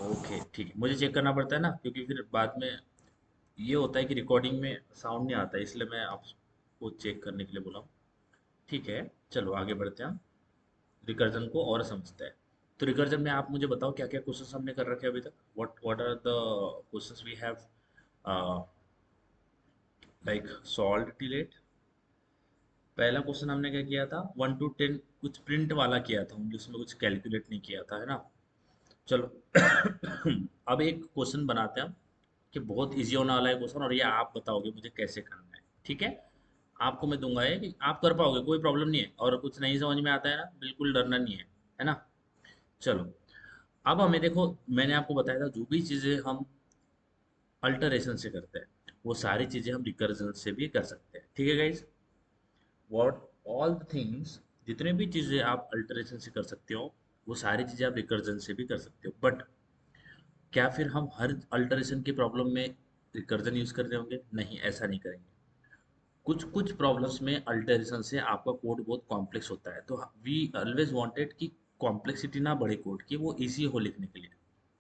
Okay ठीक है, मुझे चेक करना पड़ता है ना, क्योंकि फिर बाद में ये होता है कि रिकॉर्डिंग में साउंड नहीं आता है, इसलिए मैं आपको चेक करने के लिए बोला हूँ। ठीक है, चलो आगे बढ़ते हैं हम रिकर्जन को और समझते हैं। तो रिकर्जन में आप मुझे बताओ क्या क्या क्वेश्चंस हमने कर रखे हैं अभी तक, what are the questions we have like solved टिलेट। पहला क्वेश्चन हमने क्या किया था, 1 to 10 कुछ प्रिंट वाला किया था, हमने उसमें कुछ कैलकुलेट नहीं किया था, है ना। चलो अब एक क्वेश्चन बनाते हैं हम, कि बहुत इजी होने वाला है क्वेश्चन, और ये आप बताओगे मुझे कैसे करना है। ठीक है, आपको मैं दूंगा ये कि आप कर पाओगे, कोई प्रॉब्लम नहीं है, और कुछ नहीं समझ में आता है ना, बिल्कुल डरना नहीं है ना। चलो, अब हमें देखो, मैंने आपको बताया था जो भी चीज़ें हम अल्टरेशन से करते हैं वो सारी चीज़ें हम रिकर्जन से भी कर सकते हैं। ठीक है guys, what all the things, जितने भी चीज़ें आप अल्टरेशन से कर सकते हो वो सारी चीज़ें आप रिकर्जन से भी कर सकते हो। बट क्या फिर हम हर अल्टरेशन की प्रॉब्लम में रिकर्जन यूज़ कर रहे होंगे? नहीं, ऐसा नहीं करेंगे। कुछ कुछ प्रॉब्लम्स में अल्टरेशन से आपका कोड बहुत कॉम्प्लेक्स होता है, तो वी ऑलवेज वांटेड कि कॉम्प्लेक्सिटी ना बढ़े कोड की, वो इजी हो लिखने के लिए,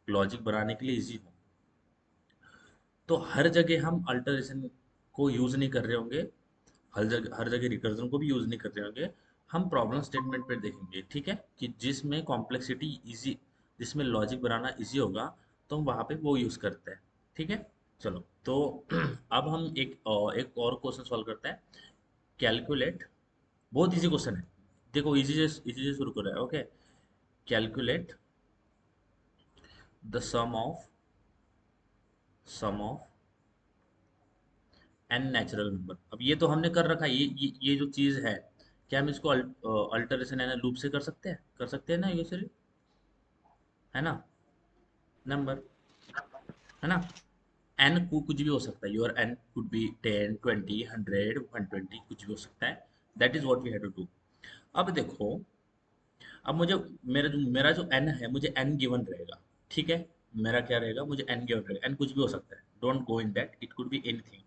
लॉजिक बनाने के लिए इजी हो। तो हर जगह हम अल्टरेशन को यूज़ नहीं कर रहे होंगे, हर जगह रिकर्जन को भी यूज़ नहीं कर रहे होंगे। हम प्रॉब्लम स्टेटमेंट पे देखेंगे, ठीक है, कि जिसमें कॉम्प्लेक्सिटी इजी, जिसमें लॉजिक बनाना इजी होगा, तो हम वहाँ पे वो यूज़ करते हैं। ठीक है, चलो तो अब हम एक और क्वेश्चन सॉल्व करते हैं। कैलकुलेट, बहुत इजी क्वेश्चन है, देखो इजी से शुरू कर रहा है। Okay, calculate the sum of n natural number. अब ये तो हमने कर रखा है, ये जो चीज़ है, क्या हम इसको अल्टरेशन है ना लूप से कर सकते हैं ना, ये सर, है ना, नंबर, है ना। एन को कुछ भी हो सकता है, योर एन कुड बी 10 20 100 120, कुछ भी हो सकता है। That is what we have to do. अब देखो, अब मुझे मेरा जो एन है, मुझे एन गिवन रहेगा। ठीक है, मेरा क्या रहेगा, मुझे एन गिवन रहेगा, एन कुछ भी हो सकता है, don't go in that, it could be anything.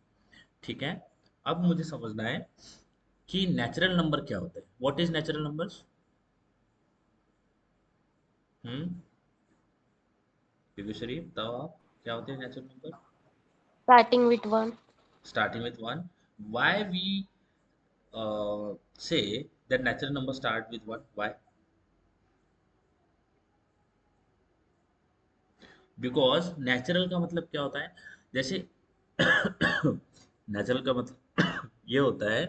ठीक है, अब मुझे समझना है कि नेचुरल नंबर क्या होता है, what is natural numbers. Hmm, Yogeshwari बताओ आप, क्या होते हैं natural number. Starting with 1. Starting with one, why we say that natural number start with one, why? Because natural का मतलब क्या होता है, जैसे नेचुरल का मतलब ये होता है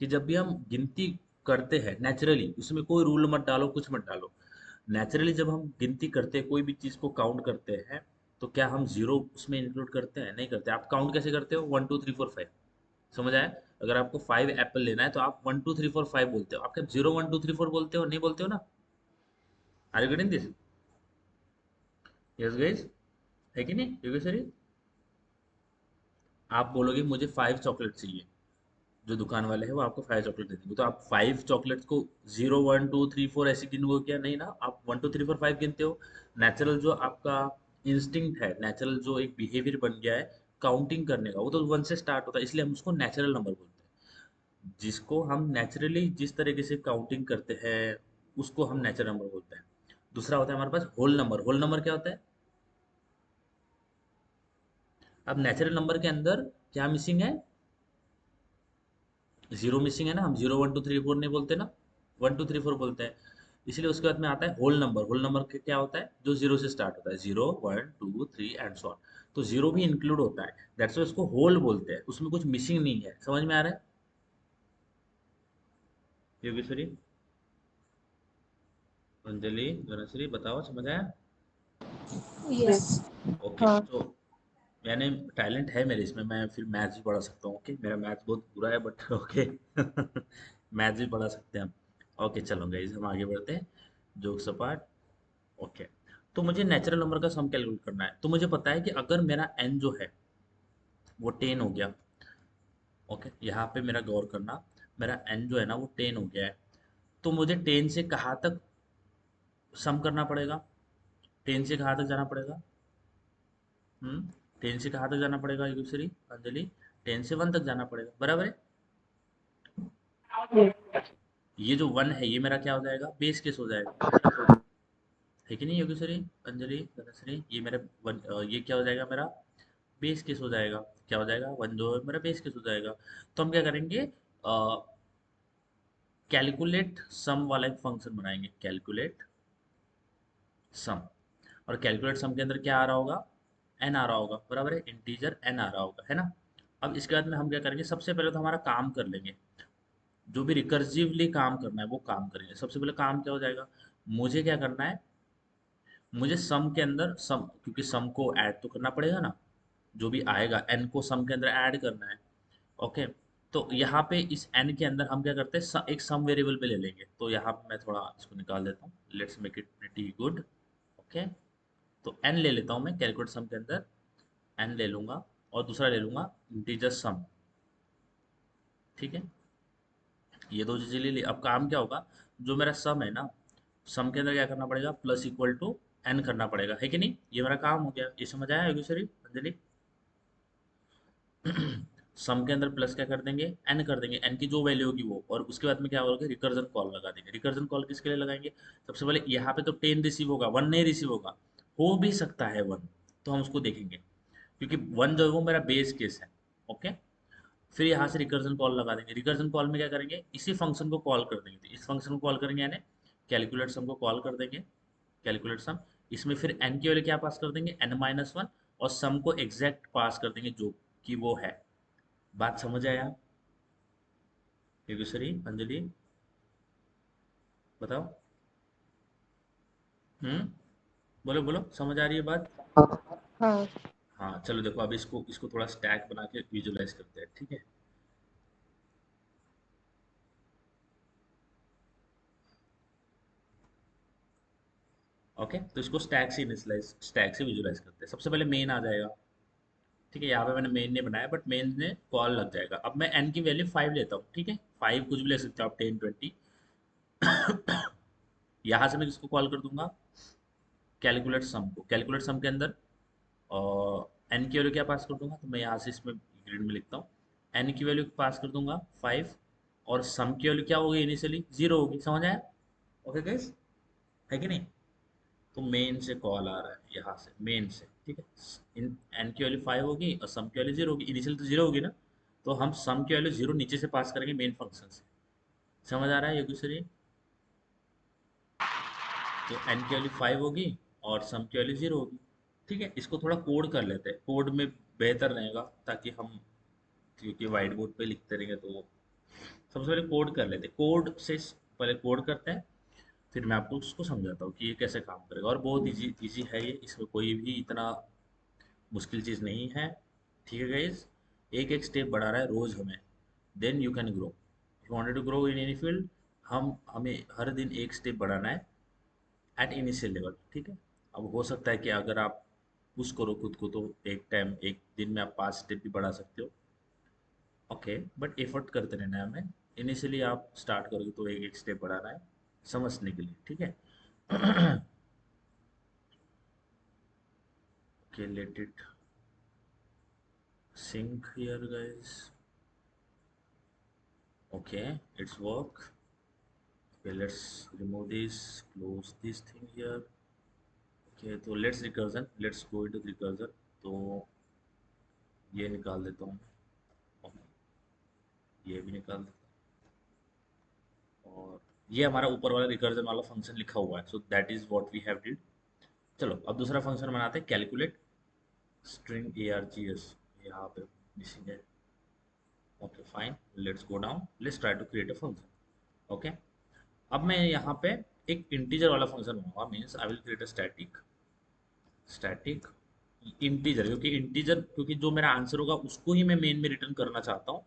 कि जब भी हम गिनती करते हैं नेचुरली, उसमें कोई रूल मत डालो, कुछ मत डालो, नेचुरली जब हम गिनती करते हैं, कोई भी चीज़ को काउंट करते हैं, तो क्या हम जीरो उसमें इंक्लूड करते हैं? नहीं करते। आप काउंट कैसे करते हो, 1 2 3 4 5, समझ आया। अगर आपको 5 एप्पल लेना है तो आप 1 2 3 4 5 बोलते हो, आप क्या 0 1 2 3 4 बोलते हो? नहीं बोलते हो ना। Are you getting this? Yes guys, है कि नहीं योगेश्वरी? आप बोलोगे मुझे 5 चॉकलेट चाहिए, जो दुकान वाले हैं वो आपको 5 चॉकलेट दे देंगे, तो आप 5 चॉकलेट्स को 0 1 2 3 4 ऐसे गिनोगे क्या? नहीं ना, आप 1 2 3 4 5 गिनते हो। नेचुरल जो आपका इंस्टिंक्ट है, नेचुरल जो एक बिहेवियर बन गया है काउंटिंग करने का, वो तो 1 से स्टार्ट होता है, इसलिए हम उसको नेचुरल नंबर बोलते हैं। जिसको हम नेचुरली जिस तरीके से काउंटिंग करते हैं उसको हम नेचुरल नंबर बोलते हैं। दूसरा होता है हमारे पास होल नंबर। होल नंबर क्या होता है? अब नेचुरल नंबर के अंदर क्या मिसिंग है? जीरो मिसिंग है ना, हम 0 1 2 3 4 नहीं बोलते ना, 1 2 3 4 बोलते हैं। इसलिए उसके बाद में आता है होल नंबर। होल नंबर क्या होता है? जो जीरो से स्टार्ट होता है, 0 1 2 3 एंड सो ऑन। तो जीरो भी इंक्लूड होता है, दैट्स वाई उसको होल बोलते हैं, उसमें कुछ मिसिंग नहीं है। समझ में आ रहा है योगेश्वरी, अंजलि, गणश्री, बताओ समझ आया? Yes. ओके, हाँ. तो मैंने टैलेंट है मेरे इसमें, मैं फिर मैथ्स भी पढ़ा सकता हूँ। ओके, मेरा मैथ्स बहुत बुरा है बट ओके मैथ्स भी पढ़ा सकते हैं हम। ओके चलो गाइस, हम आगे बढ़ते हैं, जोक सपाट। ओके, तो मुझे नेचुरल नंबर का सम कैलकुलेट करना है, तो मुझे पता है कि अगर मेरा एन जो है वो 10 हो गया। ओके, यहाँ पे मेरा गौर करना, मेरा एन जो है ना वो 10 हो गया है, तो मुझे 10 से कहाँ तक सम करना पड़ेगा? 10 से कहाँ तक जाना पड़ेगा? 10 से कहाँ तक जाना पड़ेगा यूसरी, अंजलि? 10 से 1 तक जाना पड़ेगा, बराबर है। Yes. ये जो 1 है ये मेरा क्या हो जाएगा, बेस केस हो जाएगा, है कि नहीं योगेश्वरी, अंजलि, धनश्री, ये मेरा ये क्या हो जाएगा मेरा बेस केस हो जाएगा। क्या हो जाएगा, वन जो है मेरा बेस केस हो जाएगा। तो हम क्या करेंगे, कैलकुलेट सम वाला एक फंक्शन बनाएंगे, कैलकुलेट सम। और कैलकुलेट सम के अंदर क्या आ रहा होगा, एन आ रहा होगा, बराबर है, इंटीजर एन आ रहा होगा, है ना। अब इसके बाद में हम क्या करेंगे, सबसे पहले तो हमारा काम कर लेंगे, जो भी रिकर्सिवली काम करना है वो काम करेंगे। सबसे पहले काम क्या हो जाएगा, मुझे क्या करना है, मुझे सम के अंदर सम, क्योंकि सम को ऐड तो करना पड़ेगा ना, जो भी आएगा एन को सम के अंदर ऐड करना है। ओके, तो यहाँ पे इस एन के अंदर हम क्या करते हैं, एक सम वेरिएबल पे ले लेंगे। तो यहाँ पे मैं थोड़ा इसको निकाल देता हूँ, let's make it pretty good. Okay, तो एन ले लेता हूँ मैं कैलकुलेट सम के अंदर, एन ले लूंगा, और दूसरा ले लूंगा इंटीजर सम। ठीक है, ये दो चीजें ले ली। अब काम क्या होगा, जो मेरा सम है ना, सम के अंदर क्या करना पड़ेगा, प्लस इक्वल टू एन करना पड़ेगा, है कि नहीं। ये मेरा काम हो गया, ये समझ आया योगी सर, अंजलि। सम के अंदर प्लस क्या कर देंगे, एन कर देंगे, एन की जो वैल्यू होगी वो, और उसके बाद में क्या होगा, रिकर्जन कॉल लगा देंगे। रिकर्जन कॉल किसके लिए लगाएंगे, सबसे पहले यहाँ पे तो 10 रिसीव होगा, वन नहीं रिसीव होगा, हो भी सकता है वन, तो हम उसको देखेंगे, क्योंकि वन जो है वो मेरा बेस केस है। ओके, फिर यहाँ से रिकर्जन कॉल लगा देंगे। रिकर्जन कॉल में क्या करेंगे, इसी फंक्शन को कॉल कर देंगे। तो इस फंक्शन को कॉल करेंगे, यानी कैलकुलेट सम को कॉल कर देंगे, कैलकुलेट सम। इसमें फिर एन की वैल्यू क्या पास कर देंगे, एन माइनस वन, और सम को एग्जैक्ट पास कर देंगे जो कि वो है। बात समझ आया योगेश्वरी, अंजलि, बताओ। बोलो बोलो, समझ आ रही है बात। हाँ। हाँ चलो देखो, अब इसको इसको थोड़ा स्टैक बना के विजुलाइज करते हैं, ठीक है। ओके, तो इसको स्टैक से इनिशियलाइज, स्टैक से विजुलाइज करते हैं। सबसे पहले मेन आ जाएगा, ठीक है। यहाँ पे मैंने मेन नहीं बनाया, बट मेन में कॉल लग जाएगा। अब मैं एन की वैल्यू 5 लेता हूँ, ठीक है, 5 कुछ भी ले सकते हो आप, 10 20। यहाँ से मैं किसको कॉल कर दूंगा, कैलकुलेट सम को। कैलकुलेट सम के अंदर और एन की वैल्यू क्या पास कर दूंगा, तो मैं यहाँ से इसमें ग्रिड में लिखता हूँ, एन की वैल्यू पास कर दूंगा 5, और सम की वैल्यू क्या होगी, इनिशियली 0 होगी। समझ आया, ओके गाइस, है कि नहीं। तो मेन से कॉल आ रहा है, यहाँ से मेन से, ठीक है। इन एन की वैल्यू 5 होगी और सम की वैल्यू 0 होगी, इनिशियल तो 0 होगी ना, तो हम सम की वैल्यू 0 नीचे से पास करेंगे मेन फंक्शन से। समझ आ रहा है योगी सर। तो एन की वैल्यू 5 होगी और सम की वैल्यू 0 होगी। ठीक है, इसको थोड़ा कोड कर लेते हैं, कोड में बेहतर रहेगा, ताकि हम, क्योंकि वाइट बोर्ड पे लिखते रहेंगे तो। सबसे पहले कोड कर लेते हैं, कोड से पहले कोड करते हैं, फिर मैं आपको उसको समझाता हूँ कि ये कैसे काम करेगा। और बहुत इजी इजी है ये, इसमें कोई भी इतना मुश्किल चीज़ नहीं है। ठीक है गाइज, एक एक स्टेप बढ़ा रहा है रोज हमें, then you can grow, you wanted to grow in any field. हमें हर दिन एक स्टेप बढ़ाना है एट इनिशियल लेवल, ठीक है। अब हो सकता है कि अगर आप पुश करो खुद को, तो एक टाइम, एक दिन में आप 5 स्टेप भी बढ़ा सकते हो। ओके, बट एफर्ट करते रहना है हमें। इनिशियली आप स्टार्ट करोगे तो एक एक स्टेप बढ़ाना है, समझने के लिए, ठीक है। Okay, let it sync here guys. Okay, it's work. Okay, let's remove this, close this thing here. Okay, तो let's recursion, let's go into the recursion। तो ये निकाल देता हूँ, okay, ये भी निकाल देता हूँ, और ये हमारा ऊपर वाला रिकर्जन वाला फंक्शन लिखा हुआ है, so that is what we have did. चलो अब दूसरा फंक्शन बनाते हैं, calculate string A R G S, यहाँ पे मिसिंग है। Okay fine, let's go down, let's try to create a function. Okay, अब मैं यहाँ पे एक इंटीजर वाला फंक्शन बनाऊंगा, means I will create a static integer, क्योंकि इंटीजर, क्योंकि जो मेरा आंसर होगा उसको ही मैं मेन में रिटर्न करना चाहता हूँ,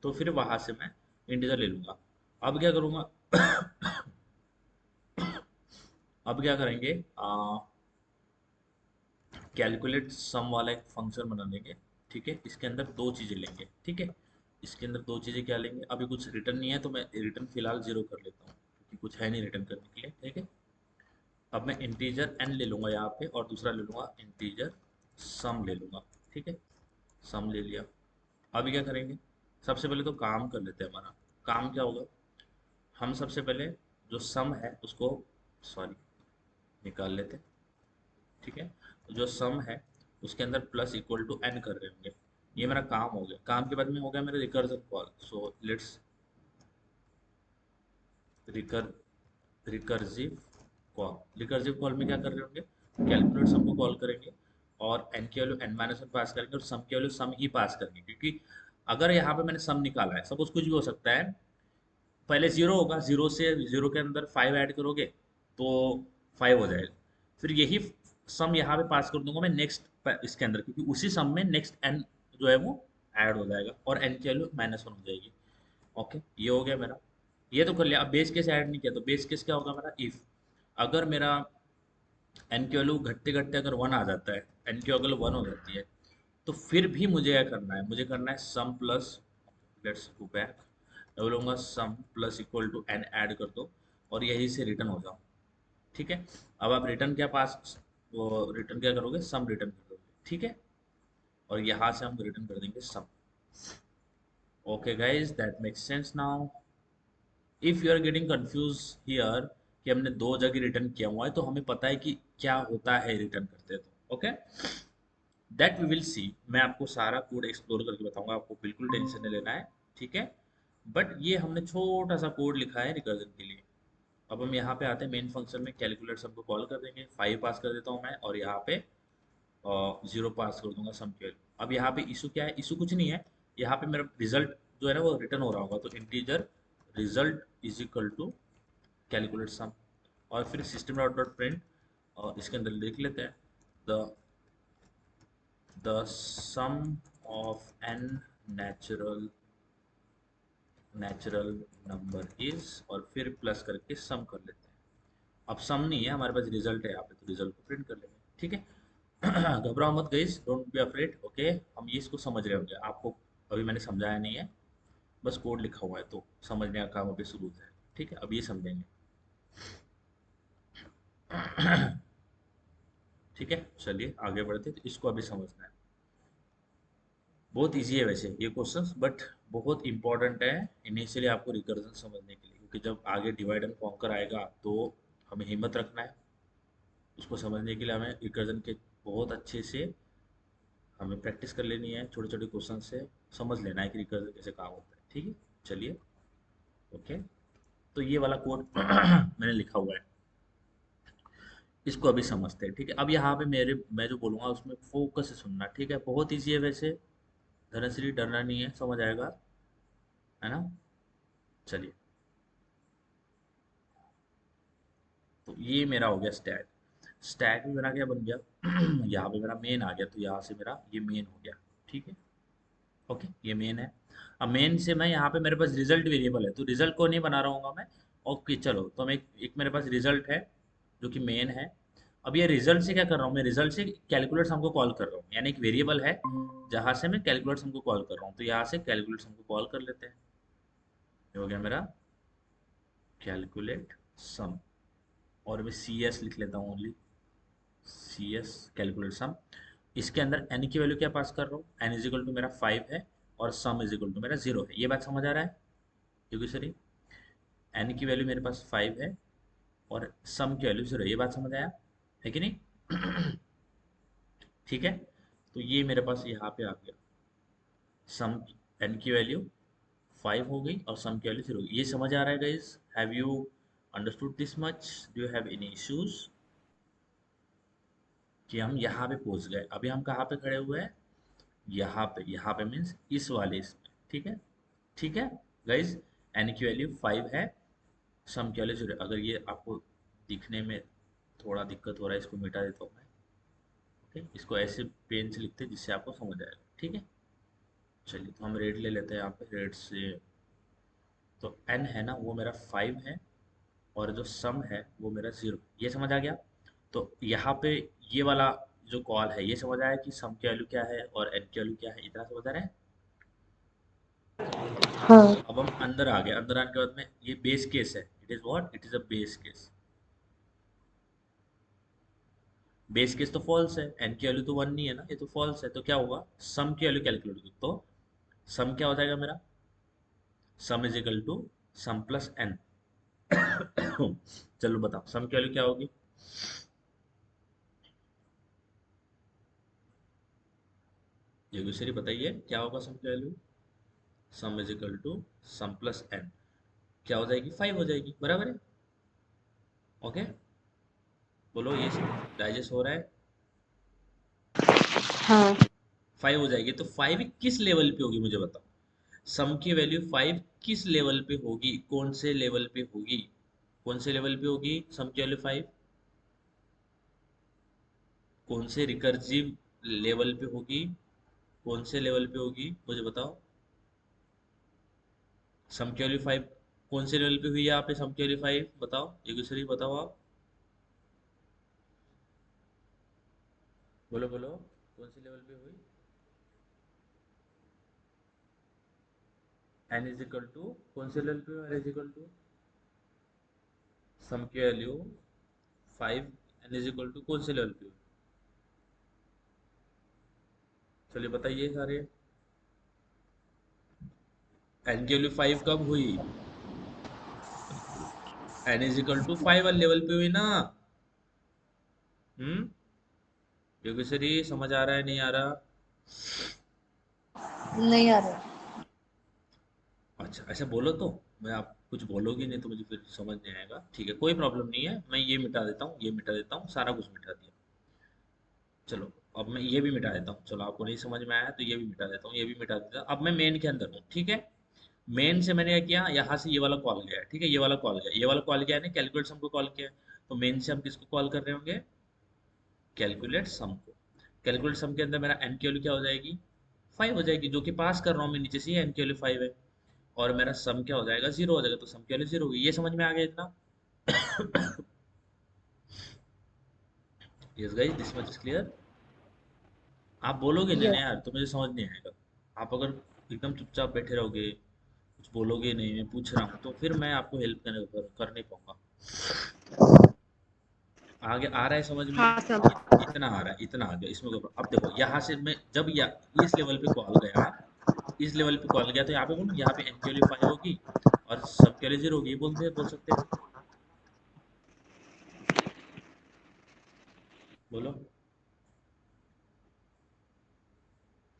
तो फिर वहां से मैं इंटीजर ले लूंगा। अब क्या करूंगा, अब क्या करेंगे, कैलकुलेट सम वाला एक फंक्शन बना लेंगे, ठीक है। इसके अंदर दो चीजें लेंगे, ठीक है। इसके अंदर दो चीजें क्या लेंगे, अभी कुछ रिटर्न नहीं है तो मैं रिटर्न फिलहाल 0 कर लेता हूँ, क्योंकि कुछ है नहीं रिटर्न करने के लिए, ठीक है। अब मैं इंटीजर एन ले लूंगा यहाँ पे, और दूसरा ले लूंगा इंटीजर सम ले लूंगा, ठीक है। सम ले लिया। अभी क्या करेंगे, सबसे पहले तो काम कर लेते हैं। हमारा काम क्या होगा, हम सबसे पहले जो सम है उसको, सॉरी, निकाल लेते हैं। ठीक है, तो जो सम है उसके अंदर प्लस इक्वल टू एन कर रहे होंगे। ये मेरा काम हो गया, काम के बाद में हो गया मेरा recursion call. So let's recur recursive call. Recursive call में क्या कर रहे होंगे, कैलकुलेट सम को कॉल करेंगे और एन की value n minus one pass करेंगे और सम की वैल्यू सम ही पास करेंगे, क्योंकि अगर यहाँ पे मैंने सम निकाला है, सपोज कुछ भी हो सकता है, पहले जीरो होगा, जीरो से जीरो के अंदर फाइव ऐड करोगे तो फाइव हो जाएगा। फिर यही सम यहाँ पे पास कर दूंगा मैं नेक्स्ट इसके अंदर, क्योंकि उसी सम में नेक्स्ट एन जो है वो ऐड हो जाएगा और एन की वैल्यू माइनस वन हो जाएगी। ओके, ये हो गया मेरा। ये तो कर लिया। अब बेस केस ऐड नहीं किया, तो बेस केस क्या होगा मेरा, इफ अगर मेरा एन की वैल्यू घटते घटते अगर वन आ जाता है, एन की वैल्यू वन हो जाती है, तो फिर भी मुझे क्या करना है, मुझे करना है sum plus, let's go back, मैं बोलूँगा sum plus equal to N add कर दो और यहीं से रिटर्न हो जाओ। ठीक है, अब आप रिटर्न क्या पास, वो रिटर्न क्या करोगे, सम रिटर्न कर दोगे। ठीक है, और यहाँ से हम रिटर्न कर देंगे sum. Okay guys, that makes sense now. If you are getting confuse here कि हमने दो जगह रिटर्न किया हुआ है, तो हमें पता है कि क्या होता है रिटर्न करते हैं, तो okay, that we will see. मैं आपको सारा कोड एक्सप्लोर करके बताऊंगा, आपको बिल्कुल टेंशन नहीं लेना है। ठीक है, बट ये हमने छोटा सा कोड लिखा है रिकर्जन के लिए। अब हम यहाँ पे आते हैं मेन फंक्शन में, कैलकुलेट सबको कॉल कर देंगे, फाइव पास कर देता हूँ मैं और यहाँ पे जीरो पास कर दूंगा सम के। अब यहाँ पे इशू क्या है, इशू कुछ नहीं है, यहाँ पे मेरा रिजल्ट जो है ना वो रिटर्न हो रहा होगा, तो integer result is equal to calculate sum. और फिर सिस्टम डॉट डॉट प्रिंट, और इसके अंदर लिख लेते हैं the sum of n natural natural number is, और फिर प्लस करके सम कर लेते हैं। अब सम नहीं है हमारे पास, रिजल्ट है यहाँ पे, तो रिजल्ट को प्रिंट कर लेंगे। ठीक है, घबराओ मत guys, don't be afraid. Okay, हम ये इसको समझ रहे होंगे, आपको अभी मैंने समझाया नहीं है, बस कोड लिखा हुआ है, तो समझने का काम अभी शुरू है। ठीक है, अब ये समझेंगे। ठीक है, चलिए आगे बढ़ते, तो इसको अभी समझना है। बहुत इजी है वैसे ये क्वेश्चंस, बट बहुत इंपॉर्टेंट है इनिशियली आपको रिकर्जन समझने के लिए, क्योंकि जब आगे डिवाइड एंड कॉन्कर आएगा तो हमें हिम्मत रखना है। उसको समझने के लिए हमें रिकर्जन के बहुत अच्छे से हमें प्रैक्टिस कर लेनी है, छोटे छोटे क्वेश्चन से समझ लेना है कि रिकर्जन कैसे काम होता है। ठीक है, चलिए। ओके, तो ये वाला कोड मैंने लिखा हुआ है, इसको अभी समझते हैं। ठीक है, अब यहाँ पे मेरे मैं जो बोलूँगा उसमें फोकस से सुनना। ठीक है, बहुत ईजी है वैसे, धनश्री डरना नहीं है, समझ आएगा, है ना। चलिए, तो ये मेरा हो गया स्टैक। स्टैक में मेरा क्या बन गया, यहाँ पे मेरा मेन आ गया, तो यहाँ से मेरा ये मेन हो गया। ठीक है, ओके, ये मेन है। अब मेन से मैं यहाँ पे मेरे पास रिजल्ट वेरिएबल है, तो रिजल्ट को नहीं बना रहा हूँ मैं। ओके, चलो, तो मैं एक मेरे पास रिजल्ट है जो कि मेन है। अब ये रिजल्ट से क्या कर रहा हूँ, मैं रिजल्ट से कैलकुलेट सम को कॉल कर रहा हूँ, यानी एक वेरिएबल है जहाँ से मैं कैलकुलेट सम को कॉल कर रहा हूँ, तो यहाँ से कैलकुलेट सम को कॉल कर लेते हैं। ये हो गया मेरा कैलकुलेट सम, और मैं सी एस लिख लेता हूँ ओनली, सी एस कैलकुलेट सम। इसके अंदर एन की वैल्यू क्या पास कर रहा हूँ, एन इज इक्वल टू मेरा फाइव है और सम इज इक्वल टू मेरा जीरो है। ये बात समझ आ रहा है क्योंकि सर एन की वैल्यू मेरे पास फाइव है और सम की वैल्यू जीरो है, ये बात समझ आया है कि नहीं। ठीक है, तो ये मेरे पास यहाँ पे आ गया, सम एन की वैल्यू फाइव हो गई और सम की वैल्यू जीरो हो गई। ये समझ आ रहा है guys, have you understood this much, do you have any issues, कि हम यहाँ पे पहुंच गए। अभी हम कहाँ पे खड़े हुए हैं, यहाँ पे मीन्स इस वाले इसमें। ठीक है, ठीक है गाइज, एन की वैल्यू फाइव है, सम की वैल्यू जीरो। अगर ये आपको दिखने में थोड़ा दिक्कत हो रहा है, इसको मिटा देता हूँ मैं। ओके, इसको ऐसे पेन से लिखते हैं जिससे आपको समझ आएगा। ठीक है, चलिए, तो हम रेड ले लेते हैं यहाँ पे, रेड से। तो एन है ना वो मेरा फाइव है और जो सम है वो मेरा जीरो, ये समझ आ गया। तो यहाँ पे ये वाला जो कॉल है, ये समझ आया कि सम की वैल्यू क्या है और एन की वैल्यू क्या है, इतना समझ आ रहा है। हाँ। अब हम अंदर आ गए, अंदर आने के बाद में ये बेस केस है, it is what, it is a base case. Base case तो फॉल्स है, एन की वैल्यू तो वन नहीं है ना, ये तो फॉल्स है, तो क्या होगा, सम की वैल्यू कैलकुलेट होगी, तो सम क्या हो जाएगा मेरा, sum is equal to sum plus n. चलो बताओ सम की वैल्यू क्या होगी, योगेश्वरी बताइए क्या होगा सम की value? Sum is equal to sum plus n, क्या हो जाएगी? 5 हो जाएगी, बराबर है। ओके, बोलो ये डाइजेस्ट हो रहा है? हाँ। 5 हो जाएगी, तो 5 किस लेवल पे होगी मुझे बताओ। सम की वैल्यू 5 किस लेवल पे होगी, कौन से लेवल पे होगी? कौन से लेवल पे होगी सम की वैल्यू 5? कौन से रिकर्सिव लेवल पे होगी? कौन से लेवल पे होगी मुझे बताओ। सम की वैल्यू 5 कौन से लेवल पे हुई है यहाँ पे? सम की वैल्यू 5 बताओ, एक दूसरे बताओ आप। बोलो बोलो, कौन से लेवल पे हुई? एन इज इक्वल टू कौन से लेवल पे हुआ? N is equal to sum की value 5, n is equal to कौन से लेवल पे हुई? चलिए बताइए सारे। एन की वैल्यू 5 कब हुई? एन इज इक्वल टू 5 वाले लेवल पे हुई ना। हम्म, योगेश्वरी समझ आ रहा है नहीं आ रहा? नहीं आ रहा। अच्छा ऐसा बोलो तो, मैं आप कुछ बोलोगी नहीं तो मुझे फिर समझ नहीं आएगा। ठीक है, कोई प्रॉब्लम नहीं है, मैं ये मिटा देता हूँ, ये मिटा देता हूँ, सारा कुछ मिटा दिया। चलो, अब मैं ये भी मिटा देता हूँ। चलो, आपको नहीं समझ में आया तो ये भी मिटा देता हूँ, ये भी मिटा देता हूँ। अब मैं मेन के अंदर हूँ, ठीक है। मेन से मैंने क्या किया, यहाँ से ये वाला कॉल गया है, ठीक है। ये वाला कॉल गया, ये वाला कॉल गया है ना, कैलकुलेट सम को कॉल किया है। तो मेन से हम किसको कॉल कर रहे होंगे? कैलकुलेट सम को। कैलकुलेट सम के अंदर मेरा एन की वैल्यू क्या हो जाएगी? 5 हो जाएगी, जो कि पास कर रहा हूँ मैं नीचे से, एन की वैल्यू 5 है। और मेरा सम क्या हो जाएगा? 0 हो जाएगा, तो सम की वैल्यू 0 होगी। ये समझ में आ गया इतना? Yes guys, this much is clear. आप बोलोगे नहीं ना यस। यार तो मुझे समझ नहीं आएगा। आप अगर एकदम चुपचाप बैठे रहोगे, कुछ बोलोगे नहीं, मैं पूछ रहा हूँ, तो फिर मैं आपको हेल्प कर नहीं पाऊंगा। आगे आ रहा है समझ में? हाँ सब। इतना आ रहा है, इतना आ गया इसमें अब देखो, यहाँ से मैं जब इस लेवल पे कॉल गया, इस लेवल पे कॉल गया, तो यहाँ पे बोलूँ, यहाँ पे एन की वैल्यू 5 होगी और सब की वैल्यू 0 होगी, ये बोल सकते हैं। बोलो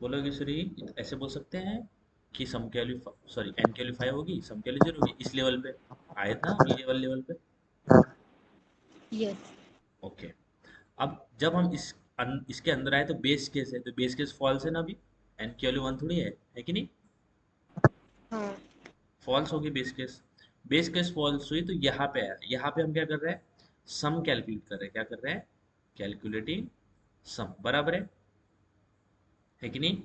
बोलो किशोरी, ऐसे बोल सकते हैं कि सम की वैल्यू, सॉरी, एन की वैल्यू 5 होगी, सम की वैल्यू 0 होगी, इस लेवल पे आए ना हम, ये वाले लेवल पे। यस। ओके, अब जब हम इसके अंदर आए तो बेस केस है, तो बेस केस फॉल्स है ना अभी। एन की वैल्यू 1 थोड़ी है कि नहीं? हाँ। फॉल्स होगी base case. Base case false हुई तो यहाँ पे आया, यहाँ पे हम क्या कर रहे हैं? सम कैलकुलेट कर रहे हैं। क्या कर रहे हैं? कैलकुलेटिंग सम, बराबर है कि नहीं?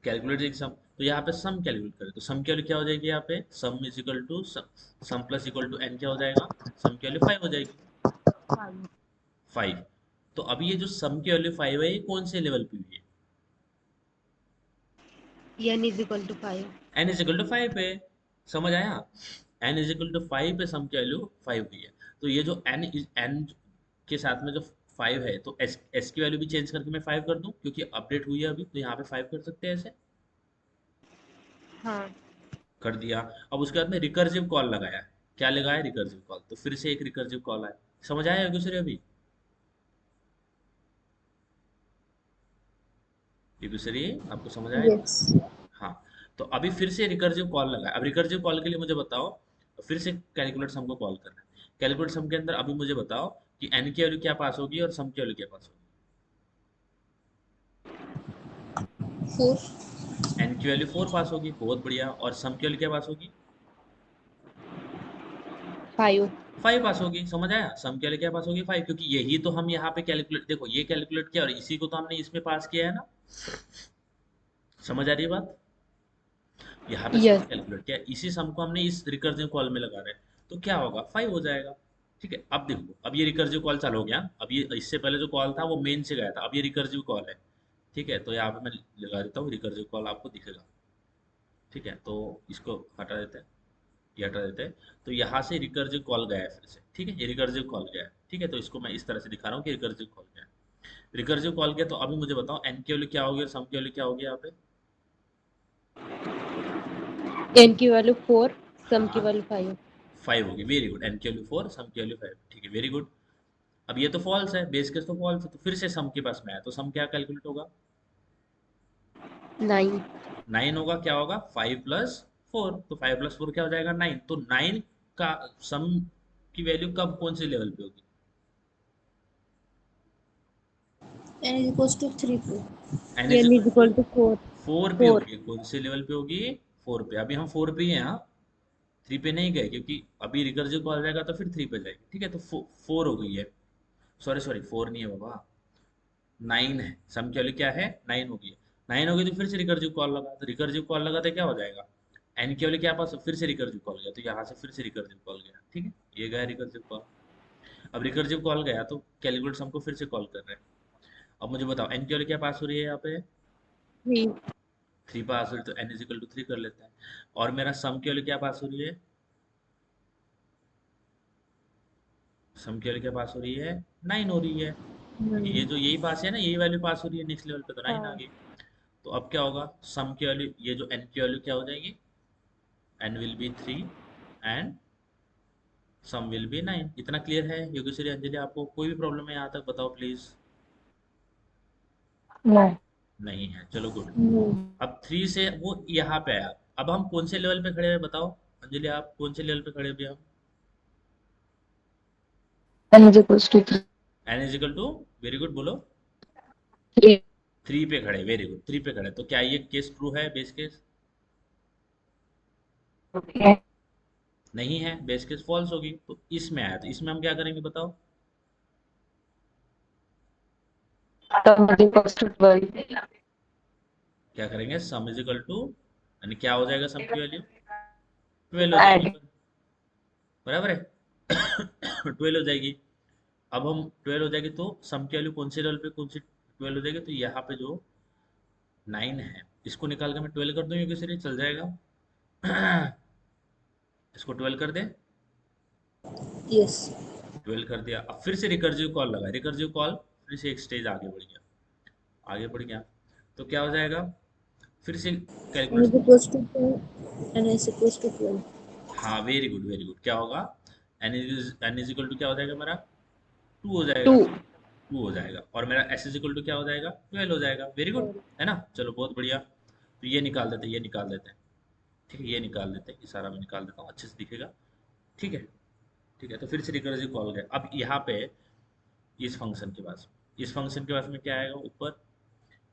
कैलकुलेटिंग सम, तो यहाँ पे सम कैलकुलेट करें, तो सम की वैल्यू क्या हो जाएगी? यहाँ पे sum is equal to sum plus equal to n, क्या हो जाएगा? सम की वैल्यू 5 हो जाएगी। 5। तो अभी ये जो सम की वैल्यू 5 है, ये कौन से लेवल पे हुई है? n is equal to 5। N is equal to 5 पे। समझ आया? एन इज इक्वल टू 5 पे सम की वैल्यू 5 हुई है। तो ये जो एन के साथ में जो 5 है, तो एस की वैल्यू भी चेंज करके मैं 5 कर दूं, क्योंकि अपडेट हुई है अभी, तो यहाँ पे 5 कर सकते हैं ऐसे। हाँ। कर दिया। अब उसके बाद में रिकर्सिव कॉल लगाया। क्या लगाया? रिकर्सिव कॉल, तो फिर से एक रिकर्सिव कॉल आया। समझ आया दूसरे अभी? ये दूसरी आपको समझ आया इतना? यस। हाँ। तो अभी फिर से रिकर्सिव कॉल लगाया। अब रिकर्सिव कॉल के लिए मुझे बताओ, फिर से कैलकुलेट सम को कॉल करना है। कैलकुलेट सम के अंदर अभी मुझे बताओ कि एन की वैल्यू क्या पास होगी और सम की वैल्यू क्या पास होगी? 4। एन की वैल्यू 4 पास होगी, बहुत बढ़िया। और सम की वैल्यू क्या पास होगी? 5। 5 पास होगी। समझ आया? सम की वैल्यू क्या पास होगी? 5, क्योंकि यही तो हम यहाँ पे कैलकुलेट, देखो ये कैलकुलेट किया और इसी को तो हमने इसमें पास किया है ना। समझ आ रही है बात? यहाँ पे सम यस। कैलकुलेट किया, इसी सम को हमने इस रिकर्सिव कॉल में लगा रहे हैं, तो क्या होगा? 5 हो जाएगा। ठीक है, अब देखो, अब ये रिकर्सिव कॉल चालू हो गया। अब ये इससे पहले जो कॉल था वो मेन से गया था, अब ये रिकर्सिव कॉल है। ठीक है, तो यहाँ पे मैं लगा देता हूँ, रिकर्सिव कॉल आपको दिखेगा। ठीक है, तो इसको हटा देते हैं, ये हटा देते हैं। तो यहाँ से रिकर्सिव कॉल गया है फिर से। ठीक है, ये रिकर्सिव कॉल गया है। ठीक है, तो इसको मैं इस तरह से दिखा रहा हूँ कि रिकर्सिव कॉल गया है। रिकर्सिव कॉल गया, तो अभी मुझे बताओ एन की वैल्यू क्या होगी और सम की वैल्यू क्या होगी यहाँ पे? n की वैल्यू 4, सम की हाँ, वैल्यू 5। 5 होगी, वेरी गुड। एन की वैल्यू 4, सम की वैल्यू 5, ठीक है, वेरी गुड। अब ये तो फॉल्स है, बेस केस तो फॉल्स है, तो फिर से सम के पास में आया, तो सम क्या कैलकुलेट होगा? 9। 9 होगा, क्या होगा? 5 + 4, तो 5 + 4 क्या हो जाएगा? 9। तो 9 का सम की वैल्यू कब कौन से लेवल पे होगी? n is equals to 3 पे। n is n equal is to equal to 4। 4 पे 4। होगी। कौन से लेवल पे होगी? 4 पे। अभी हम 4 पे ही हैं, हाँ, 3 पे नहीं गए, क्योंकि अभी रिकर्सिव कॉल जाएगा तो फिर 3 पे जाएगी। ठीक है, तो 4 हो गई है। सॉरी सॉरी, 4 नहीं है बाबा, 9 है। सम की वैल्यू क्या है? 9 होगी। 9 होगी तो फिर से रिकर्सिव कॉल लगा, तो रिकर्सिव कॉल लगा तो क्या हो जाएगा? एन की वैल्यू क्या पास? फिर से रिकर्सिव कॉल गया, तो यहाँ से फिर से रिकर्सिव कॉल गया। ठीक है, ये गया रिकर्सिव कॉल। अब रिकर्सिव कॉल गया तो कैलकुलेट सम को फिर से कॉल कर रहे हैं। अब मुझे बताओ एन की वैल्यू क्या पास हो रही है यहाँ पे? 3। 3 पास हो रही है, तो एन इज इक्वल टू 3 कर लेते हैं। और मेरा सम की वैल्यू क्या पास हो रही है? सम की वैल्यू क्या पास हो रही है? 9 हो रही है, क्योंकि ये जो यही पास है ना, यही वैल्यू पास हो रही है नेक्स्ट लेवल पे, तो 9 आ हाँ। गई। तो अब क्या होगा? सम की वैल्यू, ये जो एन की वैल्यू क्या हो जाएगी? N will be 3 and sum will be 9। इतना क्लियर है योगेश्वरी, अंजलि? आपको कोई भी प्रॉब्लम है यहाँ तक? बताओ प्लीज। नो। नहीं है, चलो गुड। नो। अब 3 से वो यहाँ पे आया। अब हम कौन से लेवल पे खड़े हैं बताओ? अंजलि आप कौन से लेवल पे खड़े हैं अभी हम? n is equals to 3। N is equal to, very good, बोलो। 3। 3 पे खड़े, वेरी गुड, 3 पे खड़े। तो क्या ये केस ट्रू है, बेस केस? ओके। नहीं है, बेस केस फॉल्स होगी। तो इसमें आया, तो इसमें हम क्या करेंगे बताओ? तब n is equals to 12। क्या करेंगे? सम इज इक्वल टू, यानी क्या हो जाएगा सम की वैल्यू? 12 हो जाएगी, ऐड। बराबर है। 12 हो जाएगी। अब हम 12 हो जाएगी तो सम की वैल्यू कौन से लेवल पे कौन सी 12 हो जाएगी? तो यहाँ पे जो 9 है, इसको निकाल के मैं 12 कर दूं, ये किसी चल जाएगा। इसको 12 कर दे। यस। 12 कर दिया। अब फिर से रिकर्सिव कॉल लगा, रिकर्सिव कॉल फिर से एक स्टेज आगे बढ़ गया, आगे बढ़ गया। तो क्या हो जाएगा? फिर से n calculate. is equals to 12। n is equals to 12। हाँ, वेरी गुड वेरी गुड। क्या होगा? एन इज इक्वल टू क्या हो जाएगा मेरा? 2 हो जाएगा। 2। 2 हो जाएगा। और मेरा एस इज इक्वल टू क्या हो जाएगा? 12 हो जाएगा। वेरी गुड, है ना? चलो बहुत बढ़िया। तो ये निकाल देते हैं, ये निकाल देते हैं। ठीक है, ये निकाल देते हैं, ये सारा मैं निकाल देता हूँ, अच्छे से दिखेगा। ठीक है, ठीक है। तो फिर से रिकर्सिव कॉल गया। अब यहाँ पे इस फंक्शन के पास, इस फंक्शन के पास में क्या आएगा? ऊपर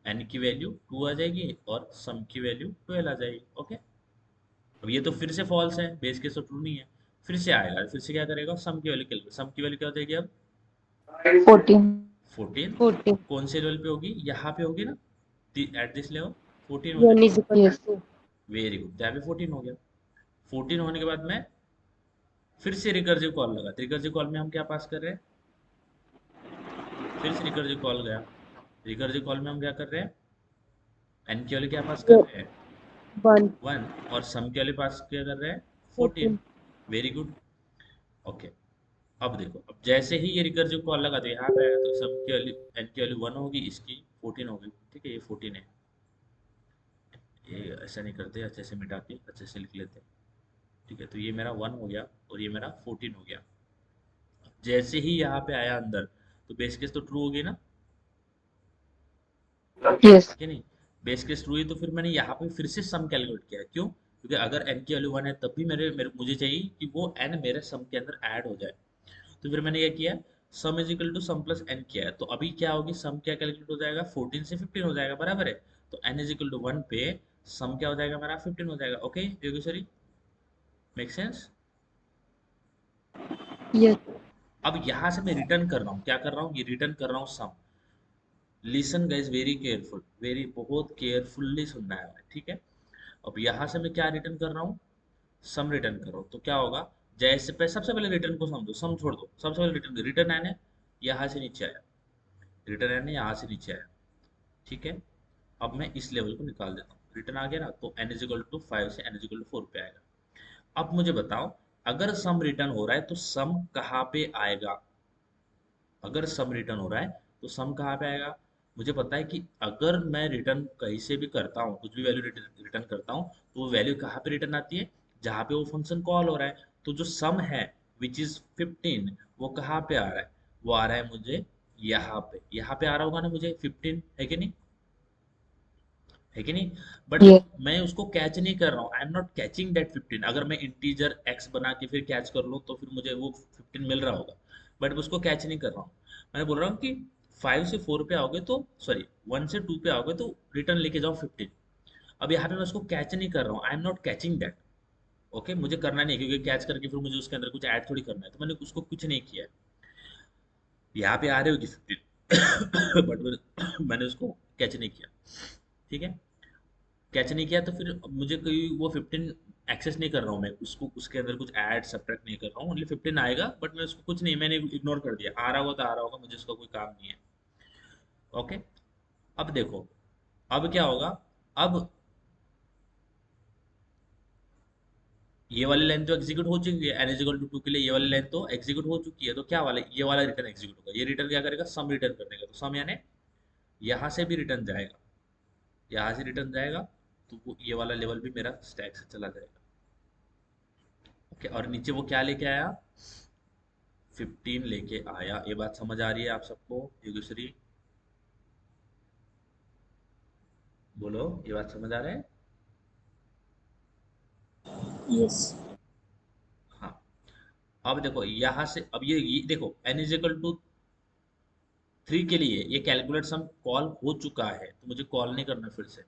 एन की वैल्यू 2 आ जाएगी और सम की वैल्यू 12 आ जाएगी। ओके। अब ये तो फिर से फॉल्स है, बेस केस तो ट्रू नहीं है। फिर से आएगा, फिर से क्या करेगा? सम की वैल्यू कैलकुलेट। सम की वैल्यू क्या हो जाएगी अब? 14। 14। 14। कौन से लेवल पे होगी? यहाँ पे होगी ना, एट दिस लेवल 14 हो n जाएगी। is equals to 2। Very good, तो यहाँ पे 14 हो गया। 14 होने के बाद में फिर से रिकर्सिव कॉल लगा। रिकर्सिव कॉल में हम क्या पास कर रहे हैं? फिर से रिकर्सिव कॉल गया। रिकर्सिव कॉल में हम क्या कर रहे हैं? एन की वैल्यू क्या पास कर रहे हैं? 1। 1। और सम की वैल्यू पास क्या कर रहे हैं? 14। 14। Very good. ओके। अब देखो, अब जैसे ही ये रिकर्सिव कॉल लगा तो यहाँ पे आया, तो सम की वैल्यू, एन की वैल्यू 1 होगी, इसकी 14 होगी। ठीक है, ये 14 है। ये ऐसा नहीं करते, अच्छे से मिटा के अच्छे से लिख लेते हैं। ठीक है, तो ये मेरा 1 हो गया और ये मेरा 14 हो गया। जैसे ही यहाँ पे आया अंदर, तो बेस केस तो ट्रू होगी ना, यस। कि नहीं? बेस केस ट्रू ही, तो फिर मैंने यहाँ पे फिर से सम कैलकुलेट किया। क्यों? क्योंकि अगर एन की वैल्यू 1 है तब भी मेरे मेरे मुझे चाहिए कि वो एन मेरे सम के अंदर ऐड हो जाए। तो फिर मैंने क्या किया? Sum is equal to sum plus n किया है। तो अभी क्या होगी? सम क्या कैलकुलेट हो जाएगा? 14 से 15 हो जाएगा, बराबर है। तो एन इज इक्वल टू 1 पे सम क्या हो जाएगा मेरा? 15 हो जाएगा। Okay Yogeshwari, make sense? Yes. अब यहाँ से मैं रिटर्न कर रहा हूँ, क्या कर रहा हूँ? ये रिटर्न कर रहा हूँ sum. Listen guys, very careful, very बहुत केयरफुल्ली सुनना है हमें, ठीक है? अब यहाँ से मैं क्या रिटर्न कर रहा हूँ? सम रिटर्न कर रहा हूँ। तो क्या होगा? जैसे पे सबसे पहले रिटर्न को समझो, सम छोड़ दो, सबसे पहले रिटर्न, रिटर्न एन है, यहाँ से नीचे आया। रिटर्न एन है, यहाँ से नीचे आया। ठीक है। अब मैं इस लेवल को निकाल देता हूँ। रिटर्न आ गया ना, तो एन इज इक्वल टू 5 से एन इज इक्वल टू 4 पे आएगा। अब मुझे बताओ, अगर सम रिटर्न हो रहा है तो सम कहाँ पे आएगा? अगर सम रिटर्न हो रहा है तो सम कहाँ पे आएगा? मुझे पता है कि अगर मैं रिटर्न कहीं से भी करता हूँ, कुछ भी वैल्यू रिटर्न करता हूँ, तो वो वैल्यू कहाँ पे रिटर्न आती है? जहाँ पे वो फंक्शन कॉल हो रहा है। तो जो सम है विच इज 15, वो कहाँ पे आ रहा है? वो आ रहा है मुझे यहाँ पे आ रहा होगा ना मुझे 15, है कि नहीं? है कि नहीं? बट yes, मैं उसको कैच नहीं कर रहा हूँ, I am not catching that 15। अगर मैं इंटीजर एक्स बना के फिर कैच कर लूँ तो फिर मुझे वो 15 मिल रहा होगा, बट मैं उसको कैच नहीं कर रहा हूँ। मैं बोल रहा हूँ कि 5 से 4 पे आओगे तो, सॉरी, 1 से 2 पे आओगे तो रिटर्न लेके जाओ 15। अब यहाँ पे मैं उसको कैच नहीं कर रहा हूँ, I am not catching that. Okay, मुझे करना नहीं है, क्योंकि कैच करके फिर मुझे उसके अंदर कुछ ऐड थोड़ी करना है, तो मैंने उसको कुछ नहीं किया है। यहाँ पे आ रहे होगी 15 बट मैंने उसको कैच नहीं किया। ठीक है, कैच नहीं किया तो फिर मुझे कोई वो 15 एक्सेस नहीं कर रहा हूँ मैं उसको, उसके अंदर कुछ ऐड सब्ट्रैक्ट नहीं कर रहा हूँ, ओनली 15 आएगा, बट मैं उसको कुछ नहीं, मैंने इग्नोर कर दिया, आ रहा होगा तो आ रहा होगा, मुझे उसका कोई काम नहीं है। ओके, अब देखो, अब क्या होगा? अब ये वाली लाइन तो एग्जीक्यूट हो चुकी है, n इक्वल टू 2 के लिए ये वाली लाइन तो एग्जीक्यूट हो चुकी है, तो क्या वाला, ये वाला रिटर्न एग्जीक्यूट होगा। ये रिटर्न क्या करेगा? सम रिटर्न कर देगा। तो सम यानी यहाँ से भी रिटर्न जाएगा, यहाँ से रिटर्न जाएगा, तो ये वाला लेवल भी मेरा स्टैक से चला जाएगा। ओके, और नीचे वो क्या लेके आया? 15 लेके आया। ये बात समझ आ रही है आप सबको? योगेश्वरी बोलो, ये बात समझ आ रहा है? yes, हाँ। अब देखो यहाँ से, अब ये देखो n इज इक्वल टू 3 के लिए ये कैलकुलेट सम कॉल हो चुका है, तो मुझे कॉल नहीं करना फिर से,